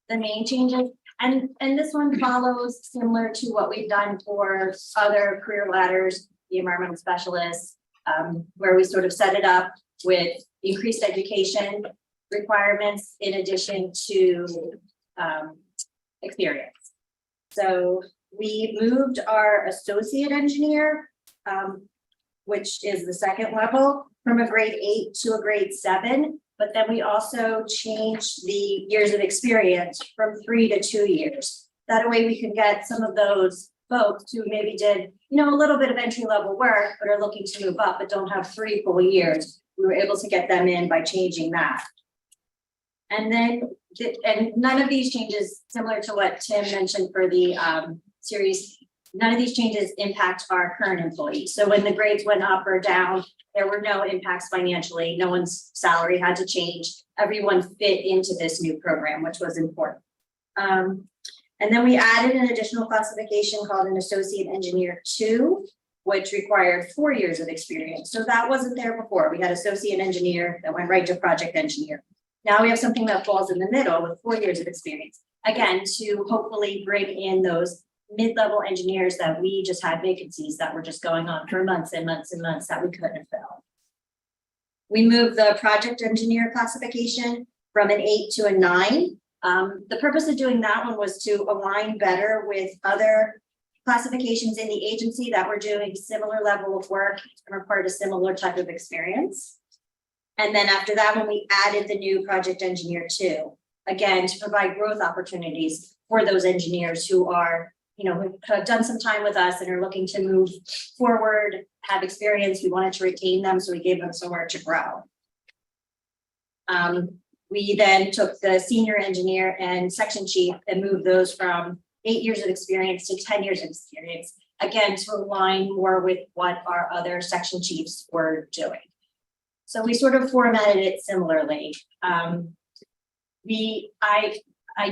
the main changes. And this one follows similar to what we've done for other career ladders, the environmental specialists, where we sort of set it up with increased education requirements in addition to experience. So we moved our associate engineer, which is the 2nd level, from a grade 8 to a grade 7. But then we also changed the years of experience from 3 to 2 years. That way we can get some of those folks who maybe did a little bit of entry level work, but are looking to move up, but don't have 3 full years. We were able to get them in by changing that. And then, and none of these changes, similar to what Tim mentioned for the series, none of these changes impact our current employees. So when the grades went up or down, there were no impacts financially. No one's salary had to change. Everyone fit into this new program, which was important. And then we added an additional classification called an Associate Engineer 2, which required 4 years of experience. So that wasn't there before. We had Associate Engineer that went right to Project Engineer. Now we have something that falls in the middle with 4 years of experience. Again, to hopefully bring in those mid-level engineers that we just had vacancies that were just going on for months and months and months that we couldn't fill. We moved the Project Engineer classification from an 8 to a 9. The purpose of doing that one was to align better with other classifications in the agency that were doing similar level of work and required a similar type of experience. And then after that, when we added the new Project Engineer 2, again, to provide growth opportunities for those engineers who are, who have done some time with us and are looking to move forward, have experience. We wanted to retain them, so we gave them somewhere to grow. We then took the senior engineer and section chief and moved those from 8 years of experience to 10 years of experience, again, to align more with what our other section chiefs were doing. So we sort of formatted it similarly. I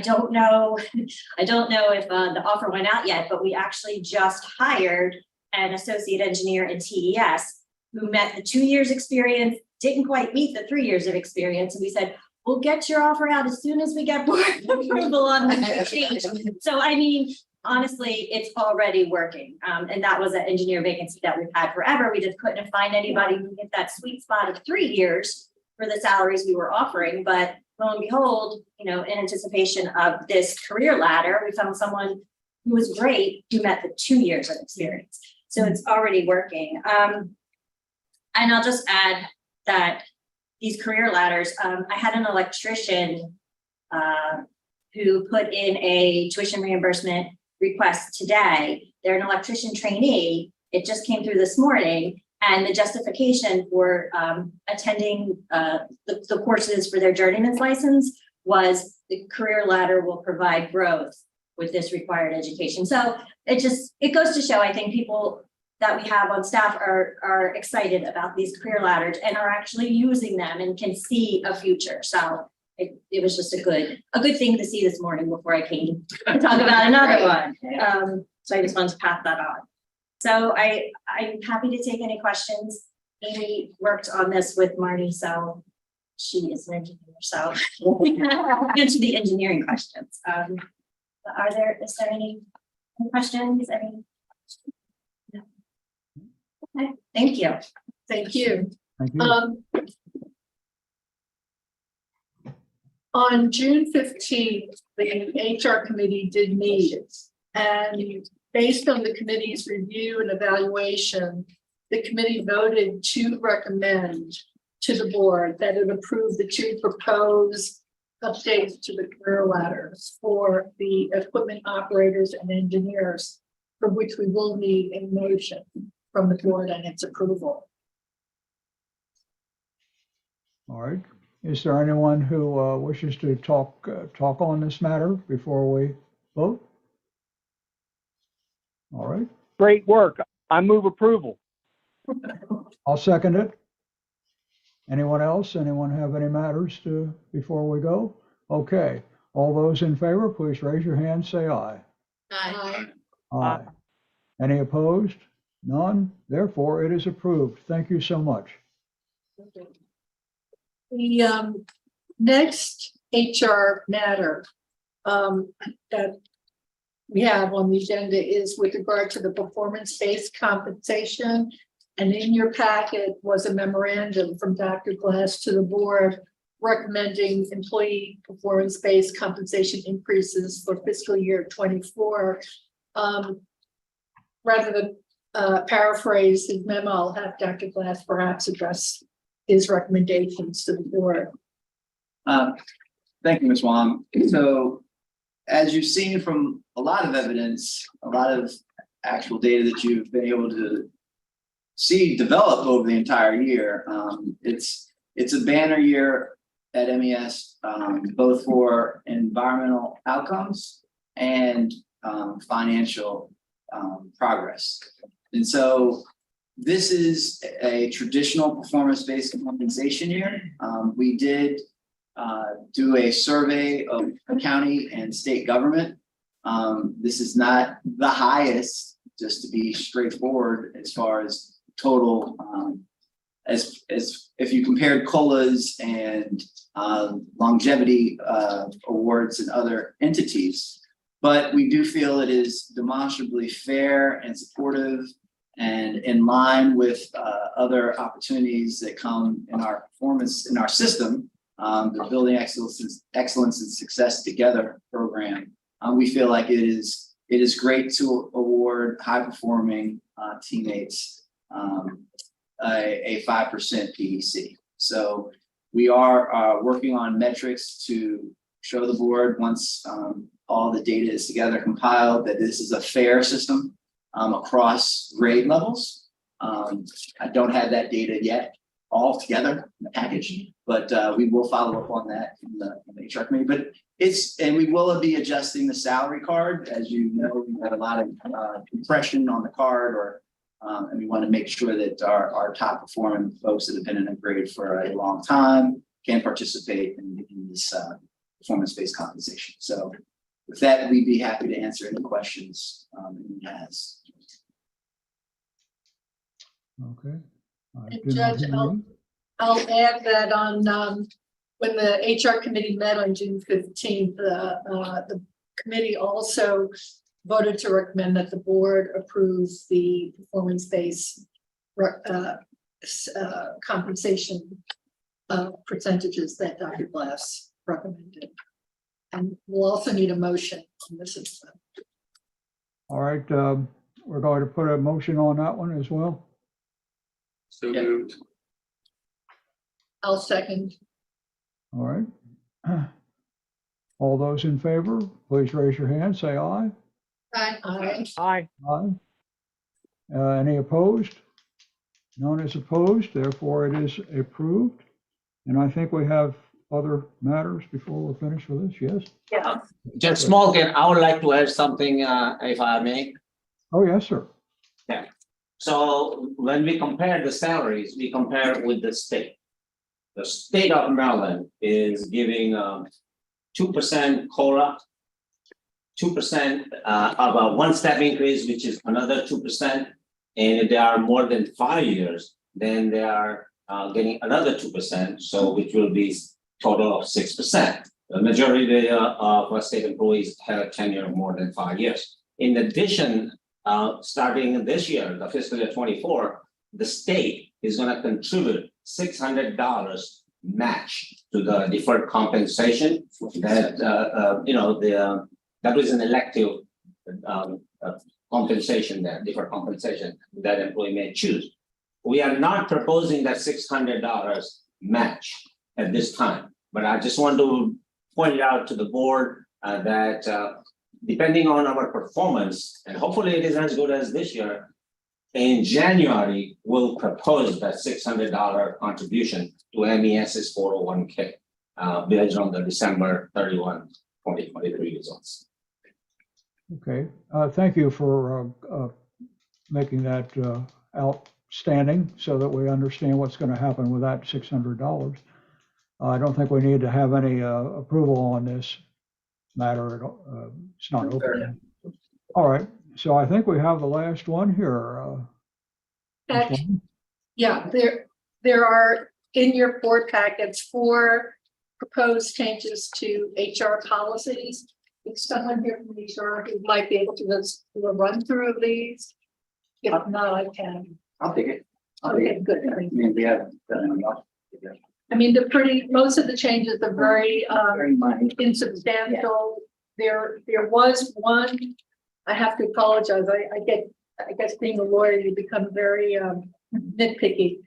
don't know if the offer went out yet, but we actually just hired an associate engineer in TES who met the 2 years experience, didn't quite meet the 3 years of experience. And we said, we'll get your offer out as soon as we get board approval on the change. So, I mean, honestly, it's already working. And that was an engineer vacancy that we've had forever. We just couldn't find anybody who hit that sweet spot of 3 years for the salaries we were offering. But lo and behold, in anticipation of this career ladder, we found someone who was great, who met the 2 years of experience. So it's already working. And I'll just add that these career ladders, I had an electrician who put in a tuition reimbursement request today. They're an electrician trainee. It just came through this morning. And the justification for attending the courses for their journeyman's license was the career ladder will provide growth with this required education. So it goes to show, I think people that we have on staff are excited about these career ladders and are actually using them and can see a future. So it was just a good thing to see this morning before I came to talk about another one. So I just wanted to pass that on. So I'm happy to take any questions. Amy worked on this with Marty, so she is an engineer, so answer the engineering questions. Is there any questions? No. Okay, thank you. Thank you. Thank you. On June 15th, the HR committee did meet, and based on the committee's review and evaluation, the committee voted to recommend to the board that it approve the 2 proposed updates to the career ladders for the equipment operators and engineers, for which we will need a motion from the board and its approval. All right. Is there anyone who wishes to talk on this matter before we vote? All right. Great work. I move approval. I'll second it. Anyone else? Anyone have any matters before we go? Okay. All those in favor, please raise your hand, say aye. Aye. Aye. Any opposed? None. Therefore, it is approved. Thank you so much. The next HR matter that we have on the agenda is with regard to the performance-based compensation. And in your packet was a memorandum from Dr. Glass to the board recommending employee performance-based compensation increases for fiscal year 24. Rather than paraphrase his memo, I'll have Dr. Glass perhaps address his recommendations to the board. Thank you, Ms. Wong. So as you've seen from a lot of evidence, a lot of actual data that you've been able to see develop over the entire year. It's a banner year at MES, both for environmental outcomes and financial progress. And so this is a traditional performance-based compensation year. We did do a survey of county and state government. This is not the highest, just to be straightforward, as far as total, as if you compared COLAs and longevity awards and other entities. But we do feel it is demonstrably fair and supportive and in line with other opportunities that come in our performance in our system, the Building Excellence and Success Together program. We feel like it is great to award high-performing teammates a 5% PDC. So we are working on metrics to show the board, once all the data is together compiled, that this is a fair system across grade levels. I don't have that data yet all together in the package, but we will follow up on that in the HR committee. But and we will be adjusting the salary card. As you know, we had a lot of compression on the card, and we want to make sure that our top performing folks that have been in a grade for a long time can participate in this performance-based compensation. So with that, we'd be happy to answer any questions anyone has. Okay. And Judge, I'll add that on when the HR committee met on June 15th, the committee also voted to recommend that the board approve the performance-based compensation percentages that Dr. Glass recommended. And we'll also need a motion on this as well. All right, we're going to put a motion on that one as well. So moved. I'll second. All right. All those in favor, please raise your hand, say aye. Aye. Aye. Aye. Any opposed? None is opposed, therefore it is approved. And I think we have other matters before we're finished with this, yes? Yeah. Just small, I would like to add something, if I may. Oh, yes, sir. So when we compare the salaries, we compare with the state. The state of Maryland is giving 2% COLA, 2% of a one-step increase, which is another 2%. And if they are more than 5 years, then they are getting another 2%, so which will be total of 6%. The majority of our state employees have tenure of more than 5 years. In addition, starting this year, the fiscal year 24, the state is going to contribute $600 match to the deferred compensation that that was an elective compensation there, deferred compensation that employee may choose. We are not proposing that $600 match at this time, but I just want to point it out to the board that depending on our performance, and hopefully it is as good as this year, in January, we'll propose that $600 contribution to MES's 401k based on the December 31, 2023 results. Okay, thank you for making that outstanding so that we understand what's going to happen with that $600. I don't think we need to have any approval on this matter. It's not open. All right, so I think we have the last one here. Yeah, there are in your board packets 4 proposed changes to HR policies. Is someone here from HR who might be able to just do a run through of these? If not, I can. I'll take it. Okay, good. I mean, we haven't done enough. I mean, most of the changes are very Very minor. insubstantial. There was one, I have to apologize. I guess being a lawyer, you become very nitpicky.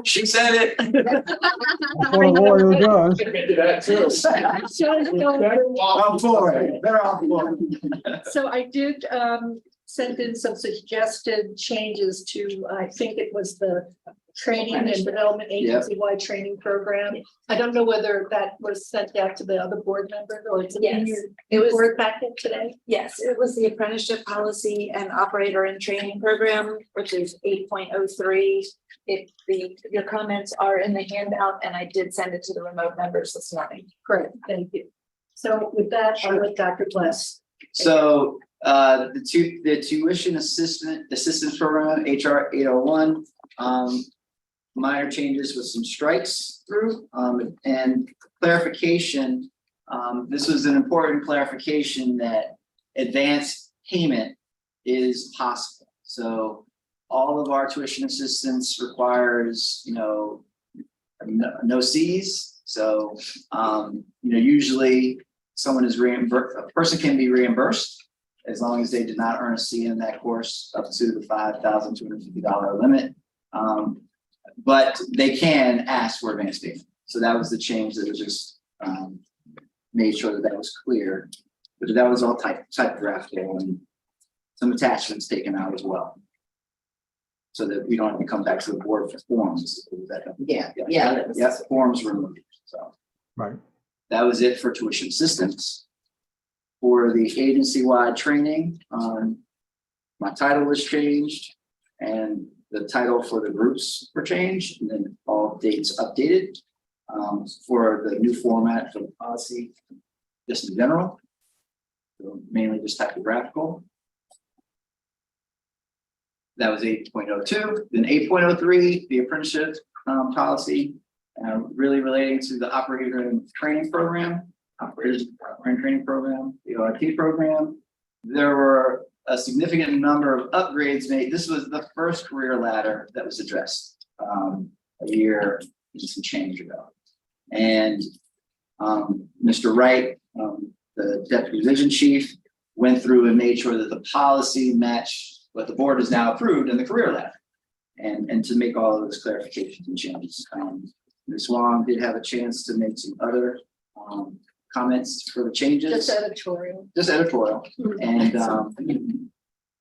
She said it. That's what a lawyer does. I'm for it. Better off for it. So I did send in some suggested changes to, I think it was the training and development agency-wide training program. I don't know whether that was sent out to the other board members or it's in Yes, your it was, board packet today. yes, it was the apprenticeship policy and operator and training program, which is 8.03. Your comments are in the handout and I did send it to the remote members this morning. Great, thank you. So with that, I'll let Dr. Bless. So the tuition assistance program, HR 801, minor changes with some strikes through, and clarification. This was an important clarification that advanced payment is possible. So all of our tuition assistance requires, no Cs. So, usually someone is reimbursed, a person can be reimbursed as long as they did not earn a C in that course up to the $5,250 limit. But they can ask for advanced payment. So that was the change that was just made sure that was clear. But that was all typographical and some attachments taken out as well. So that we don't have to come back to the board for forms. Yeah, forms removed. So Right. that was it for tuition assistance. For the agency-wide training, my title was changed and the title for the groups were changed, and then all dates updated for the new format for the policy, just in general. So mainly just typographical. That was 8.02. Then 8.03, the apprenticeship policy, really relating to the operator and training program, the ORT program. There were a significant number of upgrades made. This was the first career ladder that was addressed a year and some change ago. And Mr. Wright, the deputy division chief, went through and made sure that the policy matched what the board has now approved in the career ladder, and to make all of those clarifications and changes. Ms. Wong did have a chance to make some other comments for the changes. Just editorial. Just editorial.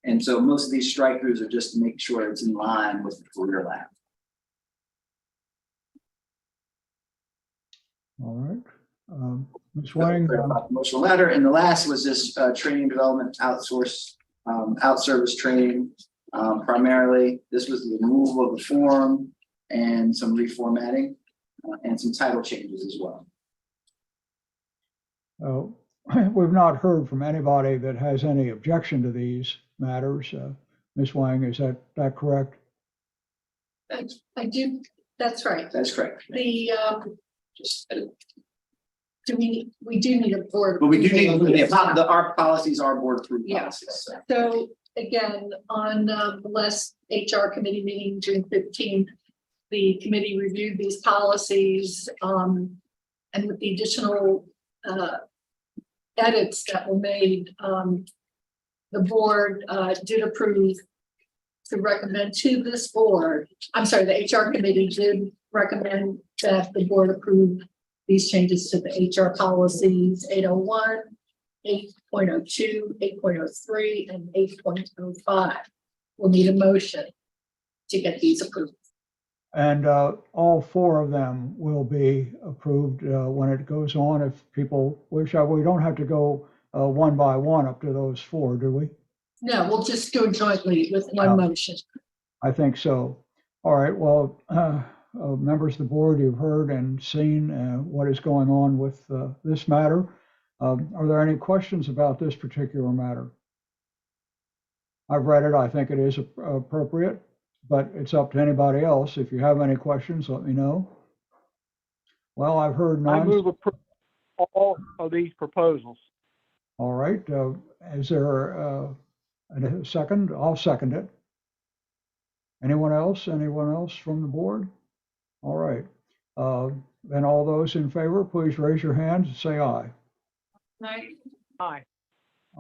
And so most of these strike throughs are just to make sure it's in line with the career ladder. All right. Ms. Wang. Promotional ladder, and the last was this training development out-service training. Primarily, this was the removal of the form and some reformatting and some title changes as well. We've not heard from anybody that has any objection to these matters. Ms. Wang, is that correct? I do, that's right. That's correct. The, Just, we do need a board. but we do need our policies are board approved policies. So again, on the last HR committee meeting, June 15th, the committee reviewed these policies, and with the additional edits that were made, the board did approve to recommend to this board. I'm sorry, the HR committee did recommend that the board approve these changes to the HR policies 801, 8.02, 8.03, and 8.05. We'll need a motion to get these approved. And all four of them will be approved when it goes on. If people wish, we don't have to go one by one up to those four, do we? No, we'll just go jointly with one motion. I think so. All right, well, members of the board, you've heard and seen what is going on with this matter. Are there any questions about this particular matter? I've read it. I think it is appropriate, but it's up to anybody else. If you have any questions, let me know. Well, I've heard none. I move approval of all of these proposals. All right. Is there a second? I'll second it. Anyone else? Anyone else from the board? All right. Then all those in favor, please raise your hand and say aye. Aye.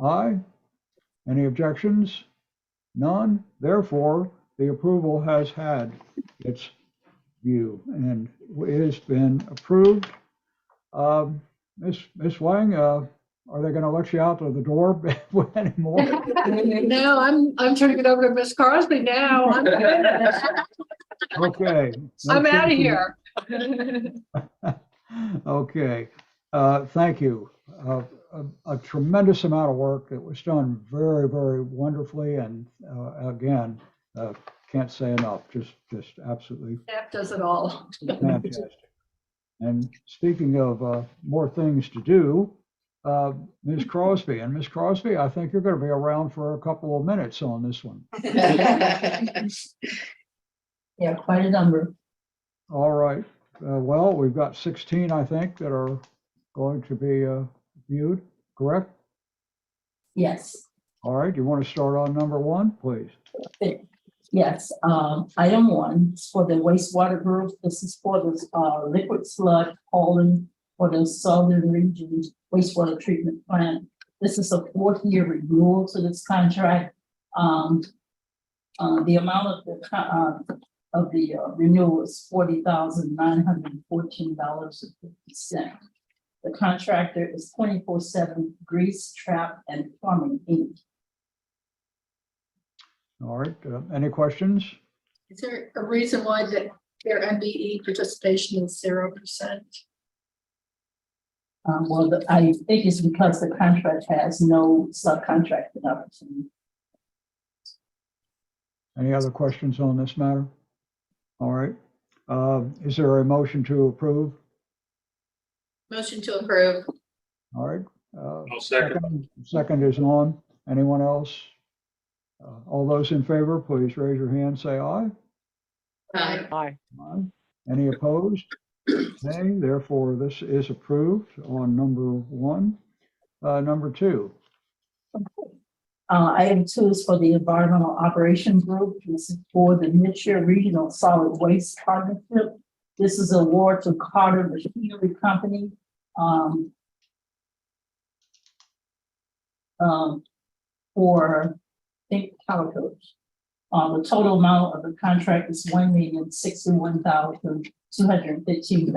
Aye. Any objections? None. Therefore, the approval has had its view and it has been approved. Ms. Wang, are they going to let you out of the door anymore? No, I'm turning it over to Miss Crosby now. Okay. I'm out of here. Okay, thank you. A tremendous amount of work that was done very, very wonderfully, and again, can't say enough. Just absolutely That does it all. fantastic. And speaking of more things to do, Ms. Crosby, I think you're going to be around for a couple of minutes on this one. Yeah, quite a number. All right. Well, we've got 16, I think, that are going to be viewed, correct? Yes, All right. You want to start on number 1, please? yes. Item 1 is for the wastewater group. This is for the liquid sludge hauling for the southern region wastewater treatment plant. This is a 4th-year renewal to this contract. The amount of the renewal is $40,914.50. The contractor is 24/7 Grease Trap and Plumbing Inc. All right. Any questions? Is there a reason why their MBE participation is 0%? Well, I think it's because the contract has no subcontracting opportunity. Any other questions on this matter? All right. Is there a motion to approve? Motion to approve. All right. I'll second. Second is on. Anyone else? All those in favor, please raise your hand, say aye. Aye. Aye. Aye. Any opposed? Nay, therefore this is approved on number 1. Number 2. Item 2 is for the Environmental Operations Group. This is for the Mid-Share Regional Solid Waste Partnership. This is award to Carter Machinery Company. For think calicos. The total amount of the contract is $1,061,215.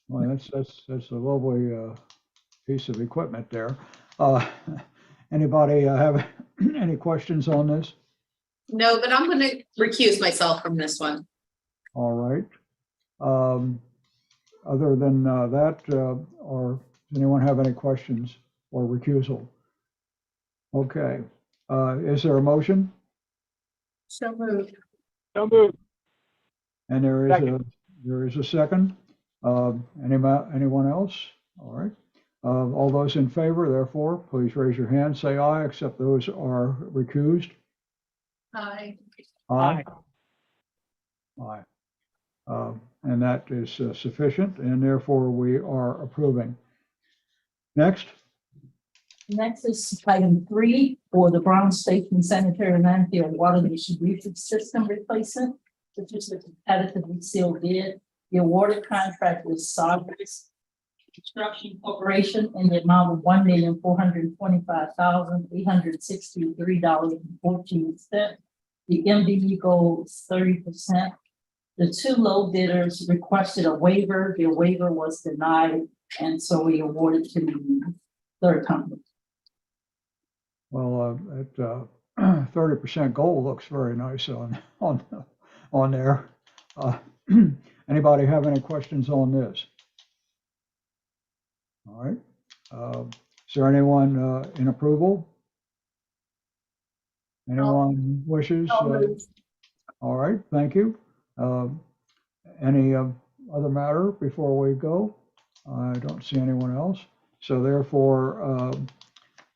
Well, that's a lovely piece of equipment there. Anybody have any questions on this? No, but I'm going to recuse myself from this one. All right. Other than that, or does anyone have any questions or recusal? Okay. Is there a motion? So moved. So moved. And there is Second. a second. Anyone else? All right. All those in favor, therefore, please raise your hand, say aye, except those are recused. Aye. Aye. Aye. And that is sufficient, and therefore we are approving. Next. Next is item 3 for the Brown Station Sanitary Landfill Water Distribution System Replacement, which is a competitively sealed bid. The awarded contract with Sawgrass Construction Corporation in the amount of $1,425,863.14. The MBE goal is 30%. The 2 low bidders requested a waiver. The waiver was denied, and so we awarded to the third company. Well, that 30% goal looks very nice on there. Anybody have any questions on this? All right. Is there anyone in approval? Anyone wishes? All right, thank you. Any other matter before we go? I don't see anyone else. So therefore,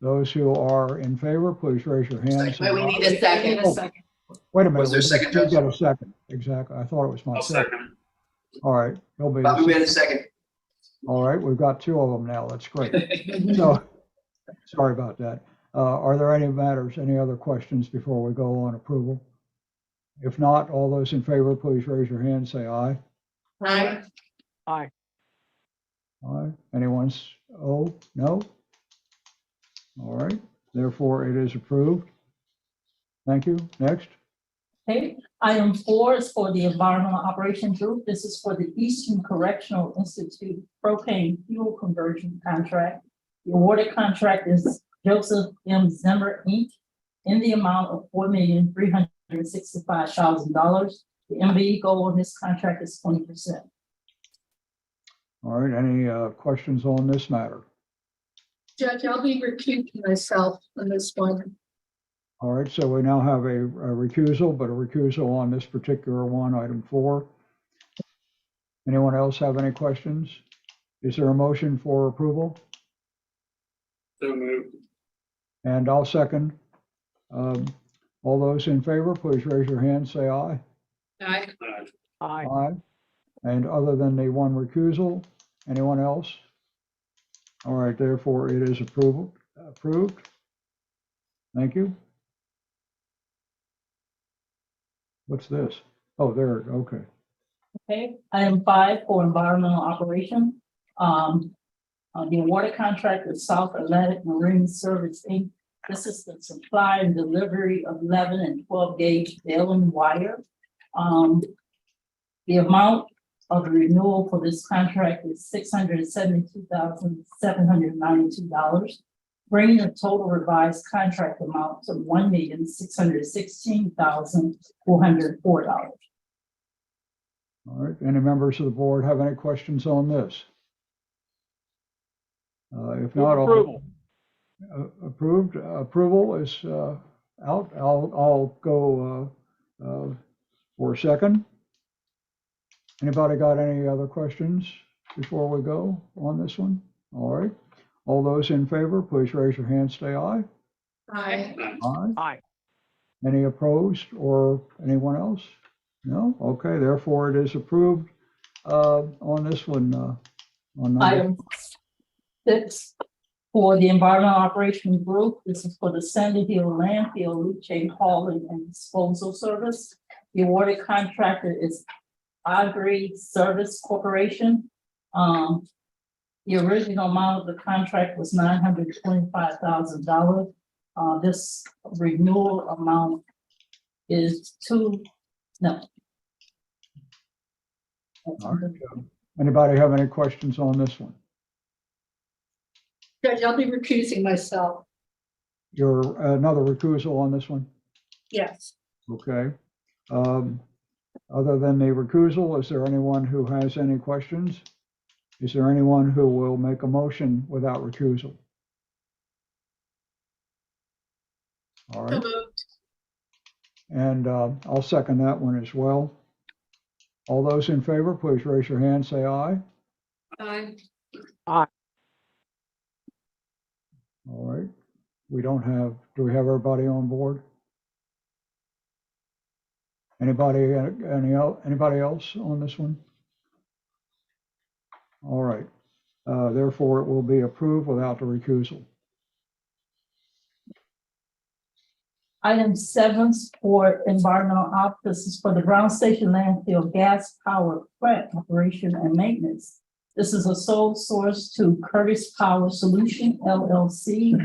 those who are in favor, please raise your hands. Wait, we need a second. Wait a minute. Was there a second, We Judge? got a second. Exactly. I thought it was my second. All right. There'll be a Bobby, we had a second. second. All right. We've got 2 of them now. That's great. So, sorry about that. Are there any matters, any other questions before we go on approval? If not, all those in favor, please raise your hand, say aye. Aye. Aye. Aye. Anyone's, no? All right, therefore it is approved. Thank you. Next. Okay, item 4 is for the Environmental Operations Group. This is for the Eastern Correctional Institute propane fuel conversion contract. The awarded contract is Joseph M. Zimmer, Inc. in the amount of $4,365,000. The MBE goal on this contract is 20%. All right, any questions on this matter? Judge, I'll be recusing myself on this one. All right, so we now have a recusal, but a recusal on this particular one, item 4. Anyone else have any questions? Is there a motion for approval? So moved. And I'll second. All those in favor, please raise your hand, say aye. Aye. Aye. Aye. And other than the one recusal, anyone else? All right, therefore it is approved. Thank you. What's this? Oh, there, okay. Okay, item 5 for environmental operation. The awarded contract with South Atlantic Marine Service, Inc. This is the supply and delivery of 11 and 12 gauge baling wire. The amount of the renewal for this contract is $672,792, bringing the total revised contract amount to $1,616,404. All right, any members of the board have any questions on this? If not, Approval. approval is out. I'll go for a second. Anybody got any other questions before we go on this one? All right. All those in favor, please raise your hand, say aye. Aye. Aye. Aye. Any opposed or anyone else? No? Okay, therefore it is approved on this one. On number. Item 6 for the environmental operations group. This is for the Sandy Hill landfill leachate hauling and disposal service. The awarded contractor is Ivory Service Corporation. The original amount of the contract was $925,000. This renewal amount is no. All right. Anybody have any questions on this one? Judge, I'll be recusing myself. You're another recusal on this one? Yes. Okay. Other than the recusal, is there anyone who has any questions? Is there anyone who will make a motion without recusal? All right. And I'll second that one as well. All those in favor, please raise your hand, say aye. Aye. Aye. All right. We don't have, do we have everybody on board? Anybody else on this one? All right. Therefore, it will be approved without the recusal. Item 7 for environmental ops. This is for the Brown Station landfill gas power plant operation and maintenance. This is a sole source to Curtis Power Solution LLC.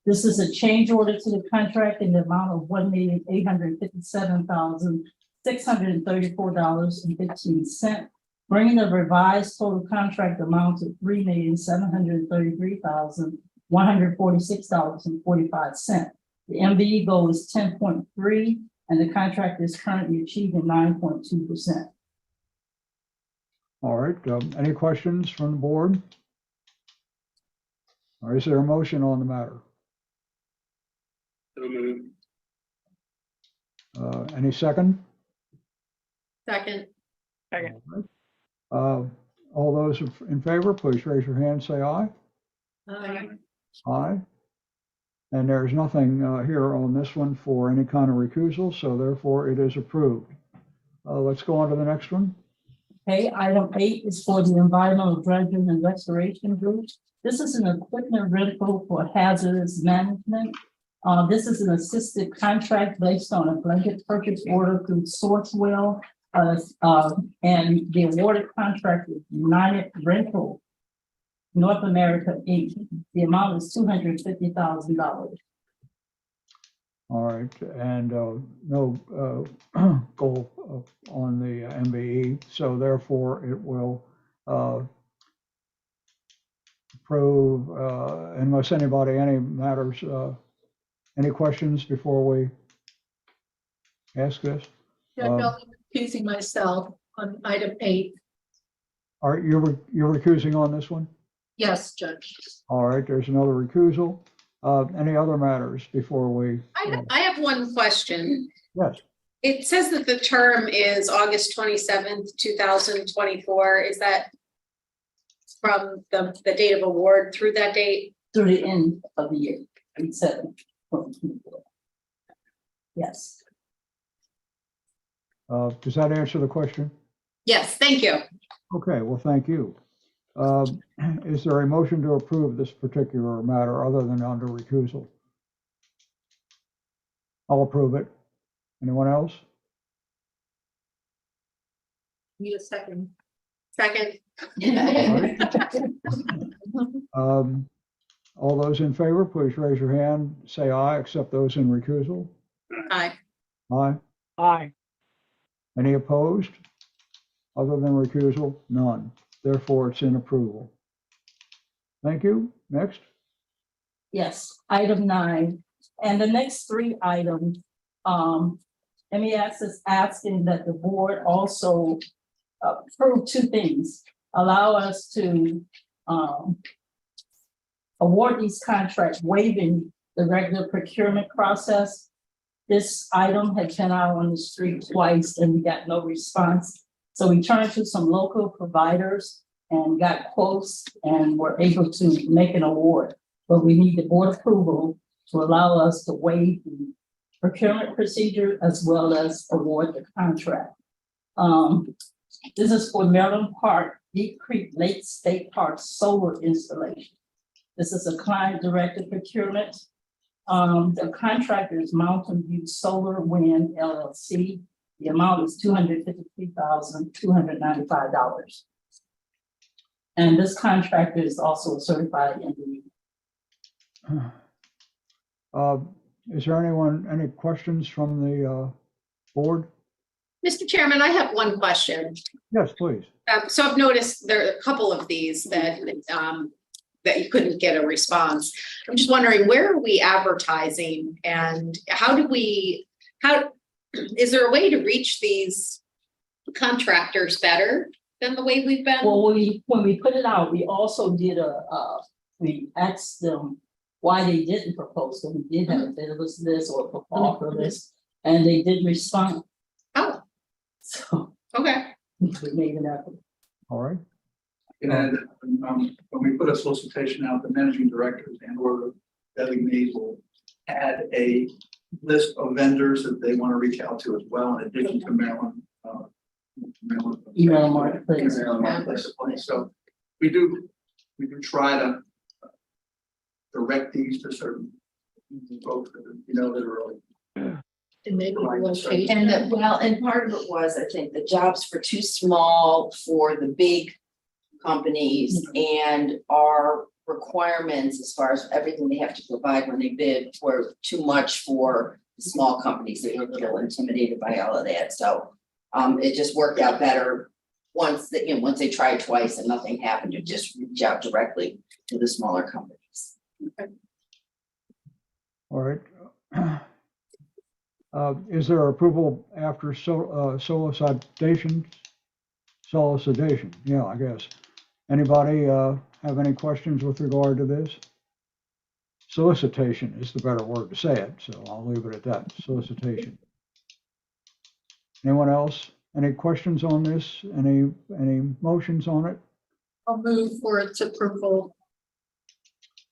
This is a change order to the contract in the amount of $1,857,634.15, bringing the revised total contract amount to $3,733,146.45. The MBE goal is 10.3, and the contract is currently achieving 9.2%. All right. Any questions from the board? Or is there a motion on the matter? So moved. Any second? Second. Second. All those in favor, please raise your hand, say aye. Aye. Aye. And there's nothing here on this one for any kind of recusal, so therefore it is approved. Let's go on to the next one. Okay, item 8 is for the environmental dredging and restoration group. This is an equipment rental for hazardous management. This is an assisted contract based on a blanket purchase order through Sourcewell. And the awarded contract is United Rental North America, Inc. The amount is $250,000. All right, and no goal on the MBE, so therefore it will approve unless anybody, any matters, any questions before we ask this? Judge, I'll be recusing myself on item 8. All right, you're recusing on this one? Yes, Judge. All right, there's another recusal. Any other matters before we? I have one question. Yes. It says that the term is August 27th, 2024. Is that from the date of award through that date? Through the end of the year, 27. Yes. Does that answer the question? Yes, thank you. Okay, well, thank you. Is there a motion to approve this particular matter other than under recusal? I'll approve it. Anyone else? Need a second. Second. All those in favor, please raise your hand, say aye, except those in recusal. Aye. Aye. Aye. Any opposed? Other than recusal? None. Therefore, it's in approval. Thank you. Next. Yes, item 9. And the next 3 items, MES is asking that the board also approve 2 things. Allow us to award these contracts waiving the regular procurement process. This item had been out on the street twice and we got no response. So we turned to some local providers and got quotes and were able to make an award. But we need the board approval to allow us to waive the procurement procedure as well as award the contract. This is for Maryland Park, Deep Creek Lake State Park solar installation. This is a client-directed procurement. The contractor is Mountain View Solar Wind LLC. The amount is $253,295. And this contractor is also a certified engineer. Is there any questions from the board? Mr. Chairman, I have one question. Yes, please. So I've noticed there are a couple of these that that you couldn't get a response. I'm just wondering, where are we advertising and how is there a way to reach these contractors better than the way we've been? Well, when we put it out, we also did we asked them why they didn't propose. So we did have a bit of a list or a offer list, and they did respond. Oh. So. Okay. We made an effort. All right. And when we put a solicitation out, the managing directors and or designees will add a list of vendors that they want to reach out to as well, in addition to Maryland. Maryland Marketplace. Maryland Marketplace. So we do try to direct these to certain folks that that are really. And maybe location. And and part of it was, I think, the jobs were too small for the big companies and our requirements as far as everything they have to provide when they bid were too much for the small companies. They were a little intimidated by all of that. So it just worked out better once they tried twice and nothing happened, to just reach out directly to the smaller companies. Okay. All right. Is there approval after solicitation? Solicitation, yeah, I guess. Anybody have any questions with regard to this? Solicitation is the better word to say it, so I'll leave it at that. Solicitation. Anyone else? Any questions on this? Any motions on it? I'll move for its approval.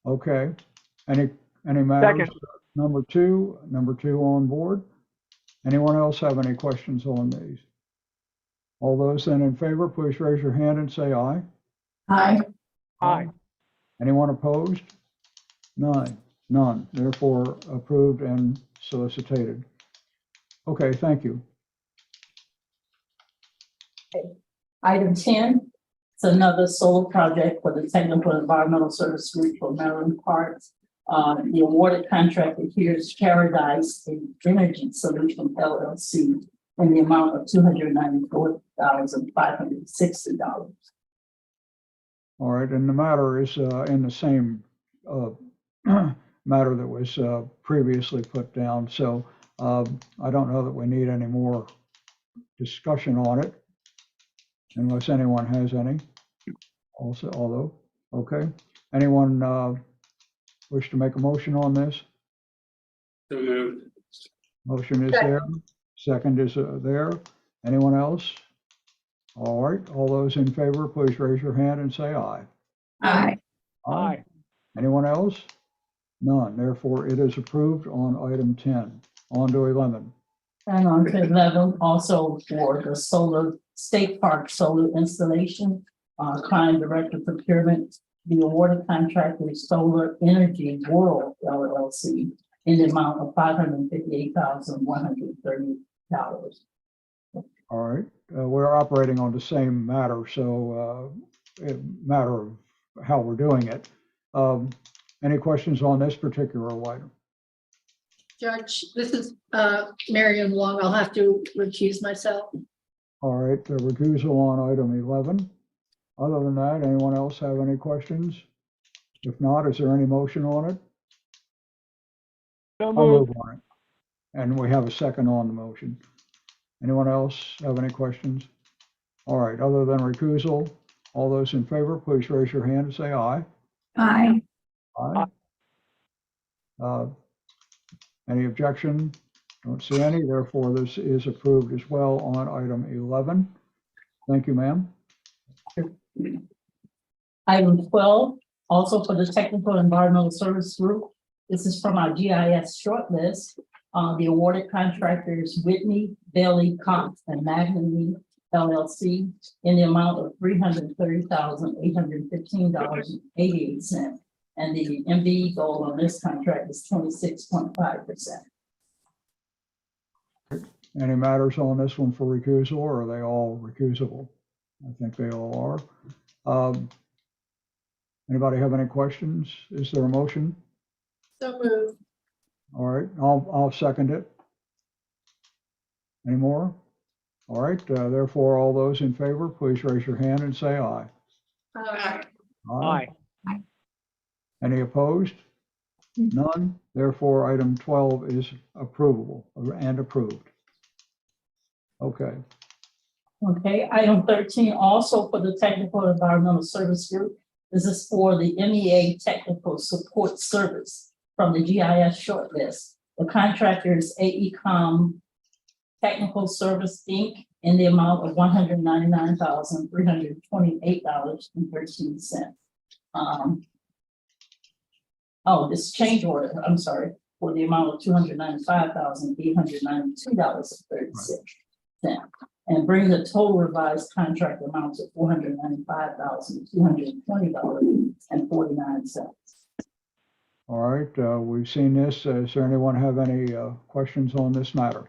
Okay. Any matters? Second. Number two on board. Anyone else have any questions on these? All those then in favor, please raise your hand and say aye. Aye. Aye. Anyone opposed? None. Therefore approved and solicited. Okay, thank you. Item 10, it's another solar project for the Technical Environmental Service Group for Maryland Parks. The awarded contractor here is Paradise Energy Solution LLC in the amount of $294,560. All right, and the matter is in the same matter that was previously put down. So I don't know that we need any more discussion on it unless anyone has any. Also, although, okay, anyone wish to make a motion on this? So moved. Motion is there. Second is there. Anyone else? All right, all those in favor, please raise your hand and say aye. Aye. Aye. Anyone else? None. Therefore, it is approved on item 10. On to 11. And on to 11, also for the solar state park solar installation, client director procurement, the awarded contractor is Solar Energy World LLC in the amount of $558,130. All right, we're operating on the same matter, so matter of how we're doing it. Any questions on this particular item? Judge, this is Marion Wong. I'll have to recuse myself. All right, the recusal on item 11. Other than that, anyone else have any questions? If not, is there any motion on it? So I'll moved. move on it. And we have a second on the motion. Anyone else have any questions? All right, other than recusal, all those in favor, please raise your hand and say aye. Aye. Aye. Any objection? Don't see any. Therefore, this is approved as well on item 11. Thank you, ma'am. Item 12, also for the Technical Environmental Service Group. This is from our GIS shortlist. The awarded contractors Whitney, Bailey, Cox, and Magnum LLC in the amount of $330,815.88. And the MVE goal on this contract is 26.5%. Any matters on this one for recusal, or are they all recusable? I think they all are. Anybody have any questions? Is there a motion? So moved. All right, I'll second it. Any more? All right, therefore, all those in favor, please raise your hand and say aye. Aye. Aye. Any opposed? None. Therefore, item 12 is approvable and approved. Okay. Okay, item 13, also for the Technical Environmental Service Group. This is for the MEA Technical Support Service from the GIS shortlist. The contractor is AECOM Technical Service, Inc. in the amount of $199,328.13. This change order, I'm sorry, for the amount of $295,892.36. And bring the total revised contract amount to $495,220.49. All right, we've seen this. Does there anyone have any questions on this matter?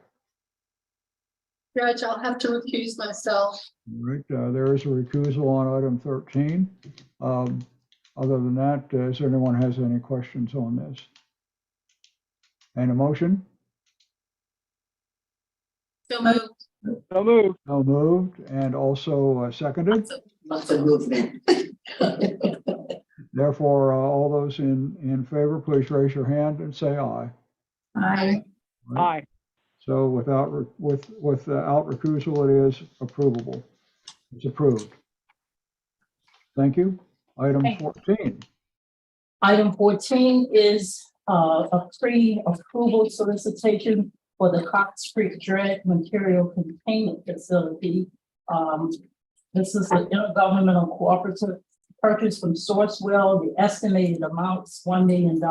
Judge, I'll have to recuse myself. All right, there is a recusal on item 13. Other than that, does anyone has any questions on this? And a motion? So moved. So moved. So moved and also seconded. Lots of movement. Therefore, all those in favor, please raise your hand and say aye. Aye. Aye. So without recusal, it is approvable. It's approved. Thank you. Item 14. Item 14 is a pre-approval solicitation for the Cox Creek Dredge Material Containment Facility. This is an intergovernmental cooperative purchase from Sourcewell. The estimated amount is $1 million,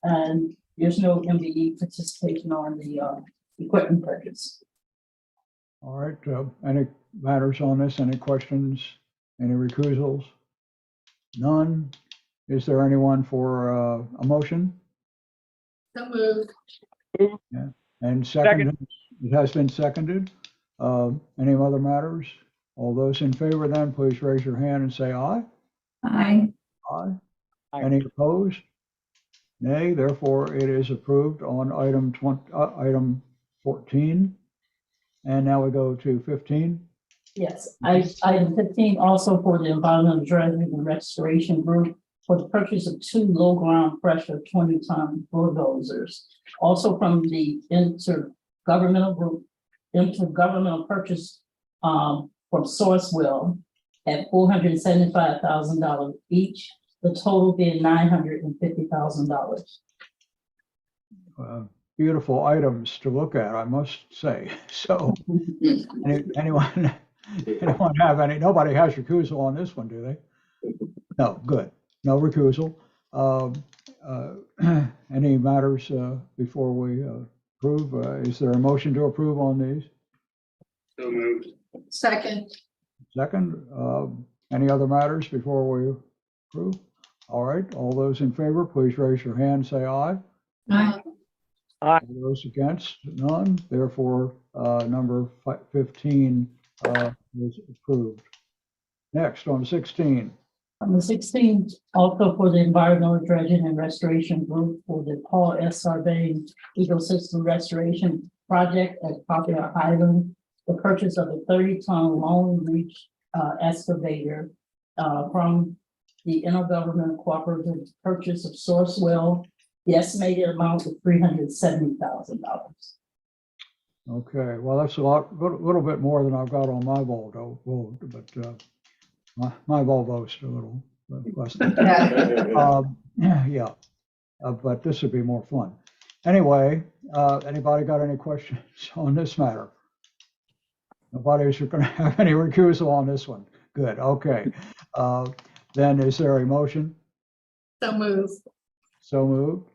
and there's no MVE participation on the equipment purchase. All right. Any matters on this? Any questions? Any recusals? None. Is there anyone for a motion? So moved. Yeah. And second, it has been seconded. Any other matters? All those in favor then, please raise your hand and say aye. Aye. Aye. Aye. Any opposed? Nay, therefore it is approved on item 14. And now we go to 15. Yes, item 15, also for the Environmental Dredging and Restoration Group for the purchase of 2 low ground pressure 20-ton bulldozers. Also from the intergovernmental purchase from Sourcewell at $475,000 each, the total being $950,000. Beautiful items to look at, I must say. So anyone have any, nobody has recusal on this one, do they? No, good. No recusal. Any matters before we approve? Is there a motion to approve on these? So moved. Second. Second, any other matters before we approve? All right, all those in favor, please raise your hand, say aye. Aye. All those against, none. Therefore, number 15 is approved. Next, on 16. On the 16th, also for the Environmental Dredging and Restoration Group for the Paul S. Sarbanes Ecosystem Restoration Project at Poplar Island, the purchase of a 30-ton long reach excavator from the Intergovernmental Cooperative Purchase of Sourcewell. The estimated amount of $370,000. Okay, well, that's a little bit more than I've got on my Volvo, but my Volvo's a little less than yeah, but this would be more fun. Anyway, anybody got any questions on this matter? Nobody's going to have any recusal on this one. Good, okay. Then is there a motion? So move. So moved.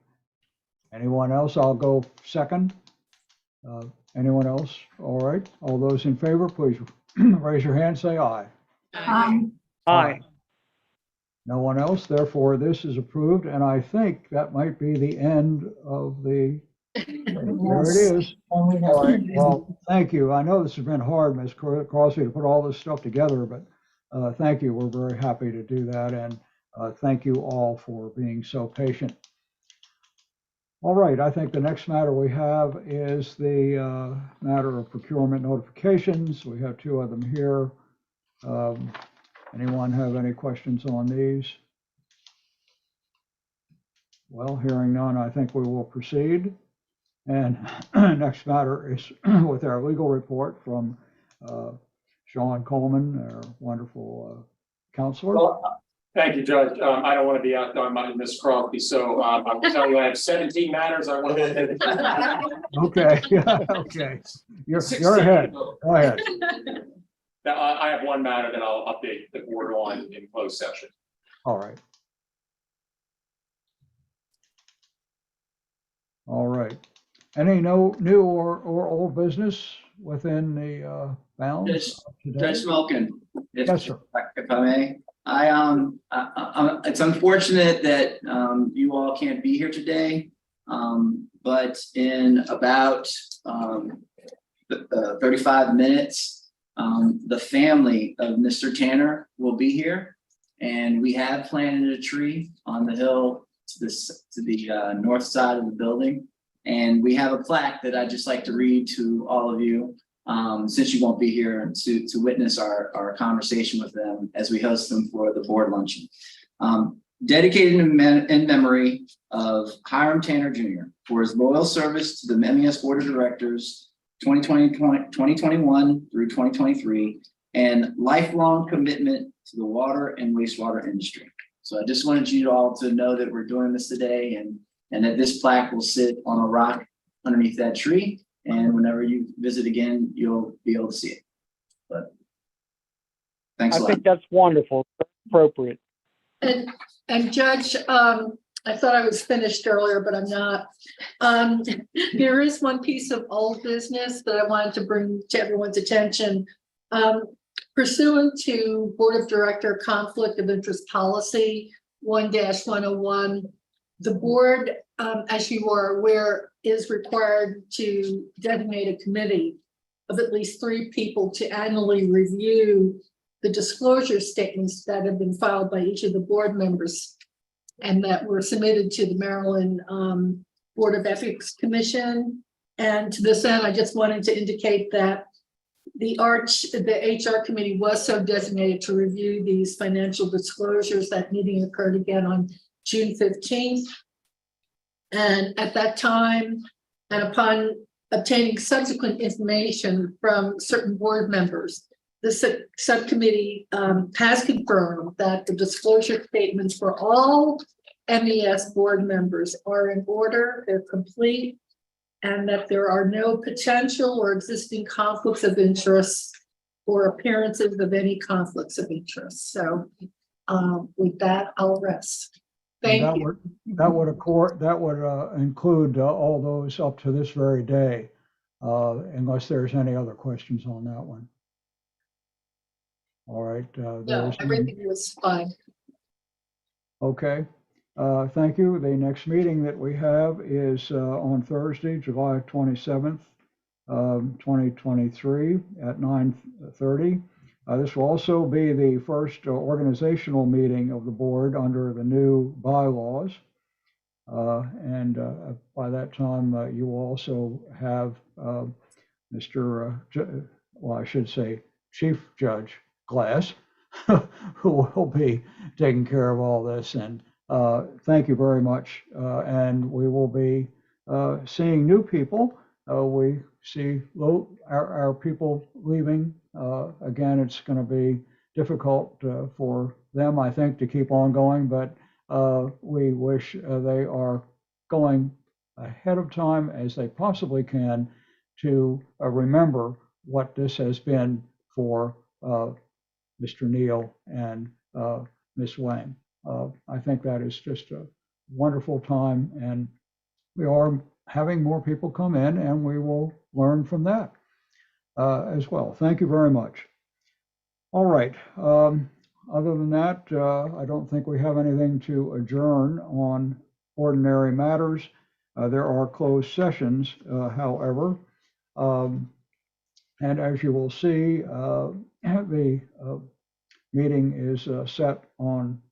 Anyone else? I'll go second. Anyone else? All right. All those in favor, please raise your hand, say aye. Aye. No one else. Therefore, this is approved. And I think that might be the end of the, there it is. All right. Well, thank you. I know this has been hard, Ms. Crosby, to put all this stuff together, but thank you. We're very happy to do that. And thank you all for being so patient. All right, I think the next matter we have is the matter of procurement notifications. We have 2 of them here. Anyone have any questions on these? Well, hearing none, I think we will proceed. And next matter is with our legal report from Sean Coleman, our wonderful counselor. Well, thank you, Judge. I don't want to be outdone by Ms. Crosby, so I will tell you I have 17 matters I want to. Okay, okay. You're ahead. Go ahead. Now, I have one matter that I'll update the board on in closed session. All right. All right. Any new or old business within the bounds of today? Judge Smokin, Yes, sir. if I may. It's unfortunate that you all can't be here today, but in about 35 minutes, the family of Mr. Tanner will be here, and we have planted a tree on the hill to the north side of the building, and we have a plaque that I'd just like to read to all of you. Since you won't be here to witness our conversation with them as we host them for the board luncheon. Dedicated in memory of Hiram Tanner Jr. for his loyal service to the MES Board of Directors 2021 through 2023 and lifelong commitment to the water and wastewater industry. So I just wanted you all to know that we're doing this today and that this plaque will sit on a rock underneath that tree. And whenever you visit again, you'll be able to see it. But thanks a lot. I think that's wonderful, appropriate. And Judge, I thought I was finished earlier, but I'm not. There is one piece of old business that I wanted to bring to everyone's attention. Pursuant to Board of Director Conflict of Interest Policy 1-101, the board, as you are aware, is required to designate a committee of at least 3 people to annually review the disclosure statements that have been filed by each of the board members. and that were submitted to the Maryland Board of Ethics Commission. And to this end, I just wanted to indicate that the HR committee was so designated to review these financial disclosures. That meeting occurred again on June 15th. And at that time, and upon obtaining subsequent information from certain board members, the subcommittee has confirmed that the disclosure statements for all MES board members are in order, they're complete, and that there are no potential or existing conflicts of interest or appearances of any conflicts of interest. So with that, I'll rest. Thank you. That would include all those up to this very day, unless there's any other questions on that one. All right. No, everything was fine. Okay. Thank you. The next meeting that we have is on Thursday, July 27th, 2023 at 9:30. This will also be the first organizational meeting of the board under the new bylaws. And by that time, you will also have well, I should say, Chief Judge Glass, who will be taking care of all this. And thank you very much. And we will be seeing new people. We see our people leaving. Again, it's going to be difficult for them, I think, to keep on going, but we wish they are going ahead of time as they possibly can to remember what this has been for Mr. Neal and Ms. Wang. I think that is just a wonderful time, and we are having more people come in, and we will learn from that as well. Thank you very much. All right. Other than that, I don't think we have anything to adjourn on ordinary matters. There are closed sessions, however. And as you will see, the meeting is set on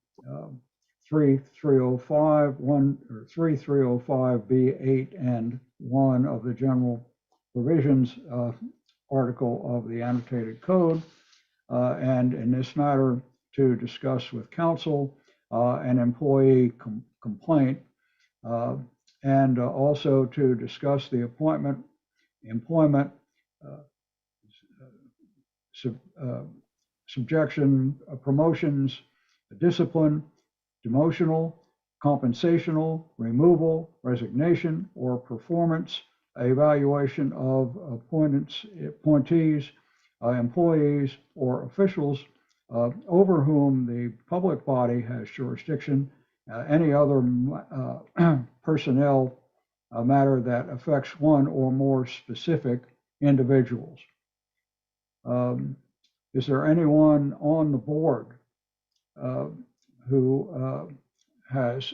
3305B8 and 1 of the general provisions article of the annotated code. And in this matter, to discuss with counsel an employee complaint, and also to discuss the employment, subjection, promotions, discipline, demotional, compensational, removal, resignation, or performance evaluation of appointees, employees, or officials over whom the public body has jurisdiction, any other personnel matter that affects one or more specific individuals. Is there anyone on the board who has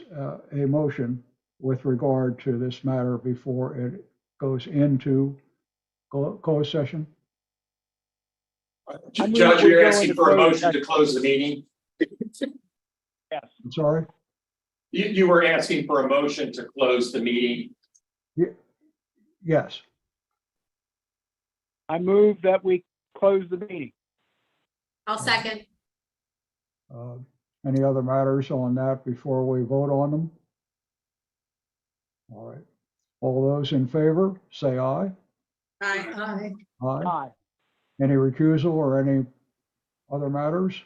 a motion with regard to this matter before it goes into closed session? Judge, you're asking for a motion to close the meeting? Yes. I'm sorry? You were asking for a motion to close the meeting? Yes. I move that we close the meeting. I'll second. Any other matters on that before we vote on them? All right. All those in favor, say aye. Aye. Aye. Aye. Any recusal or any other matters?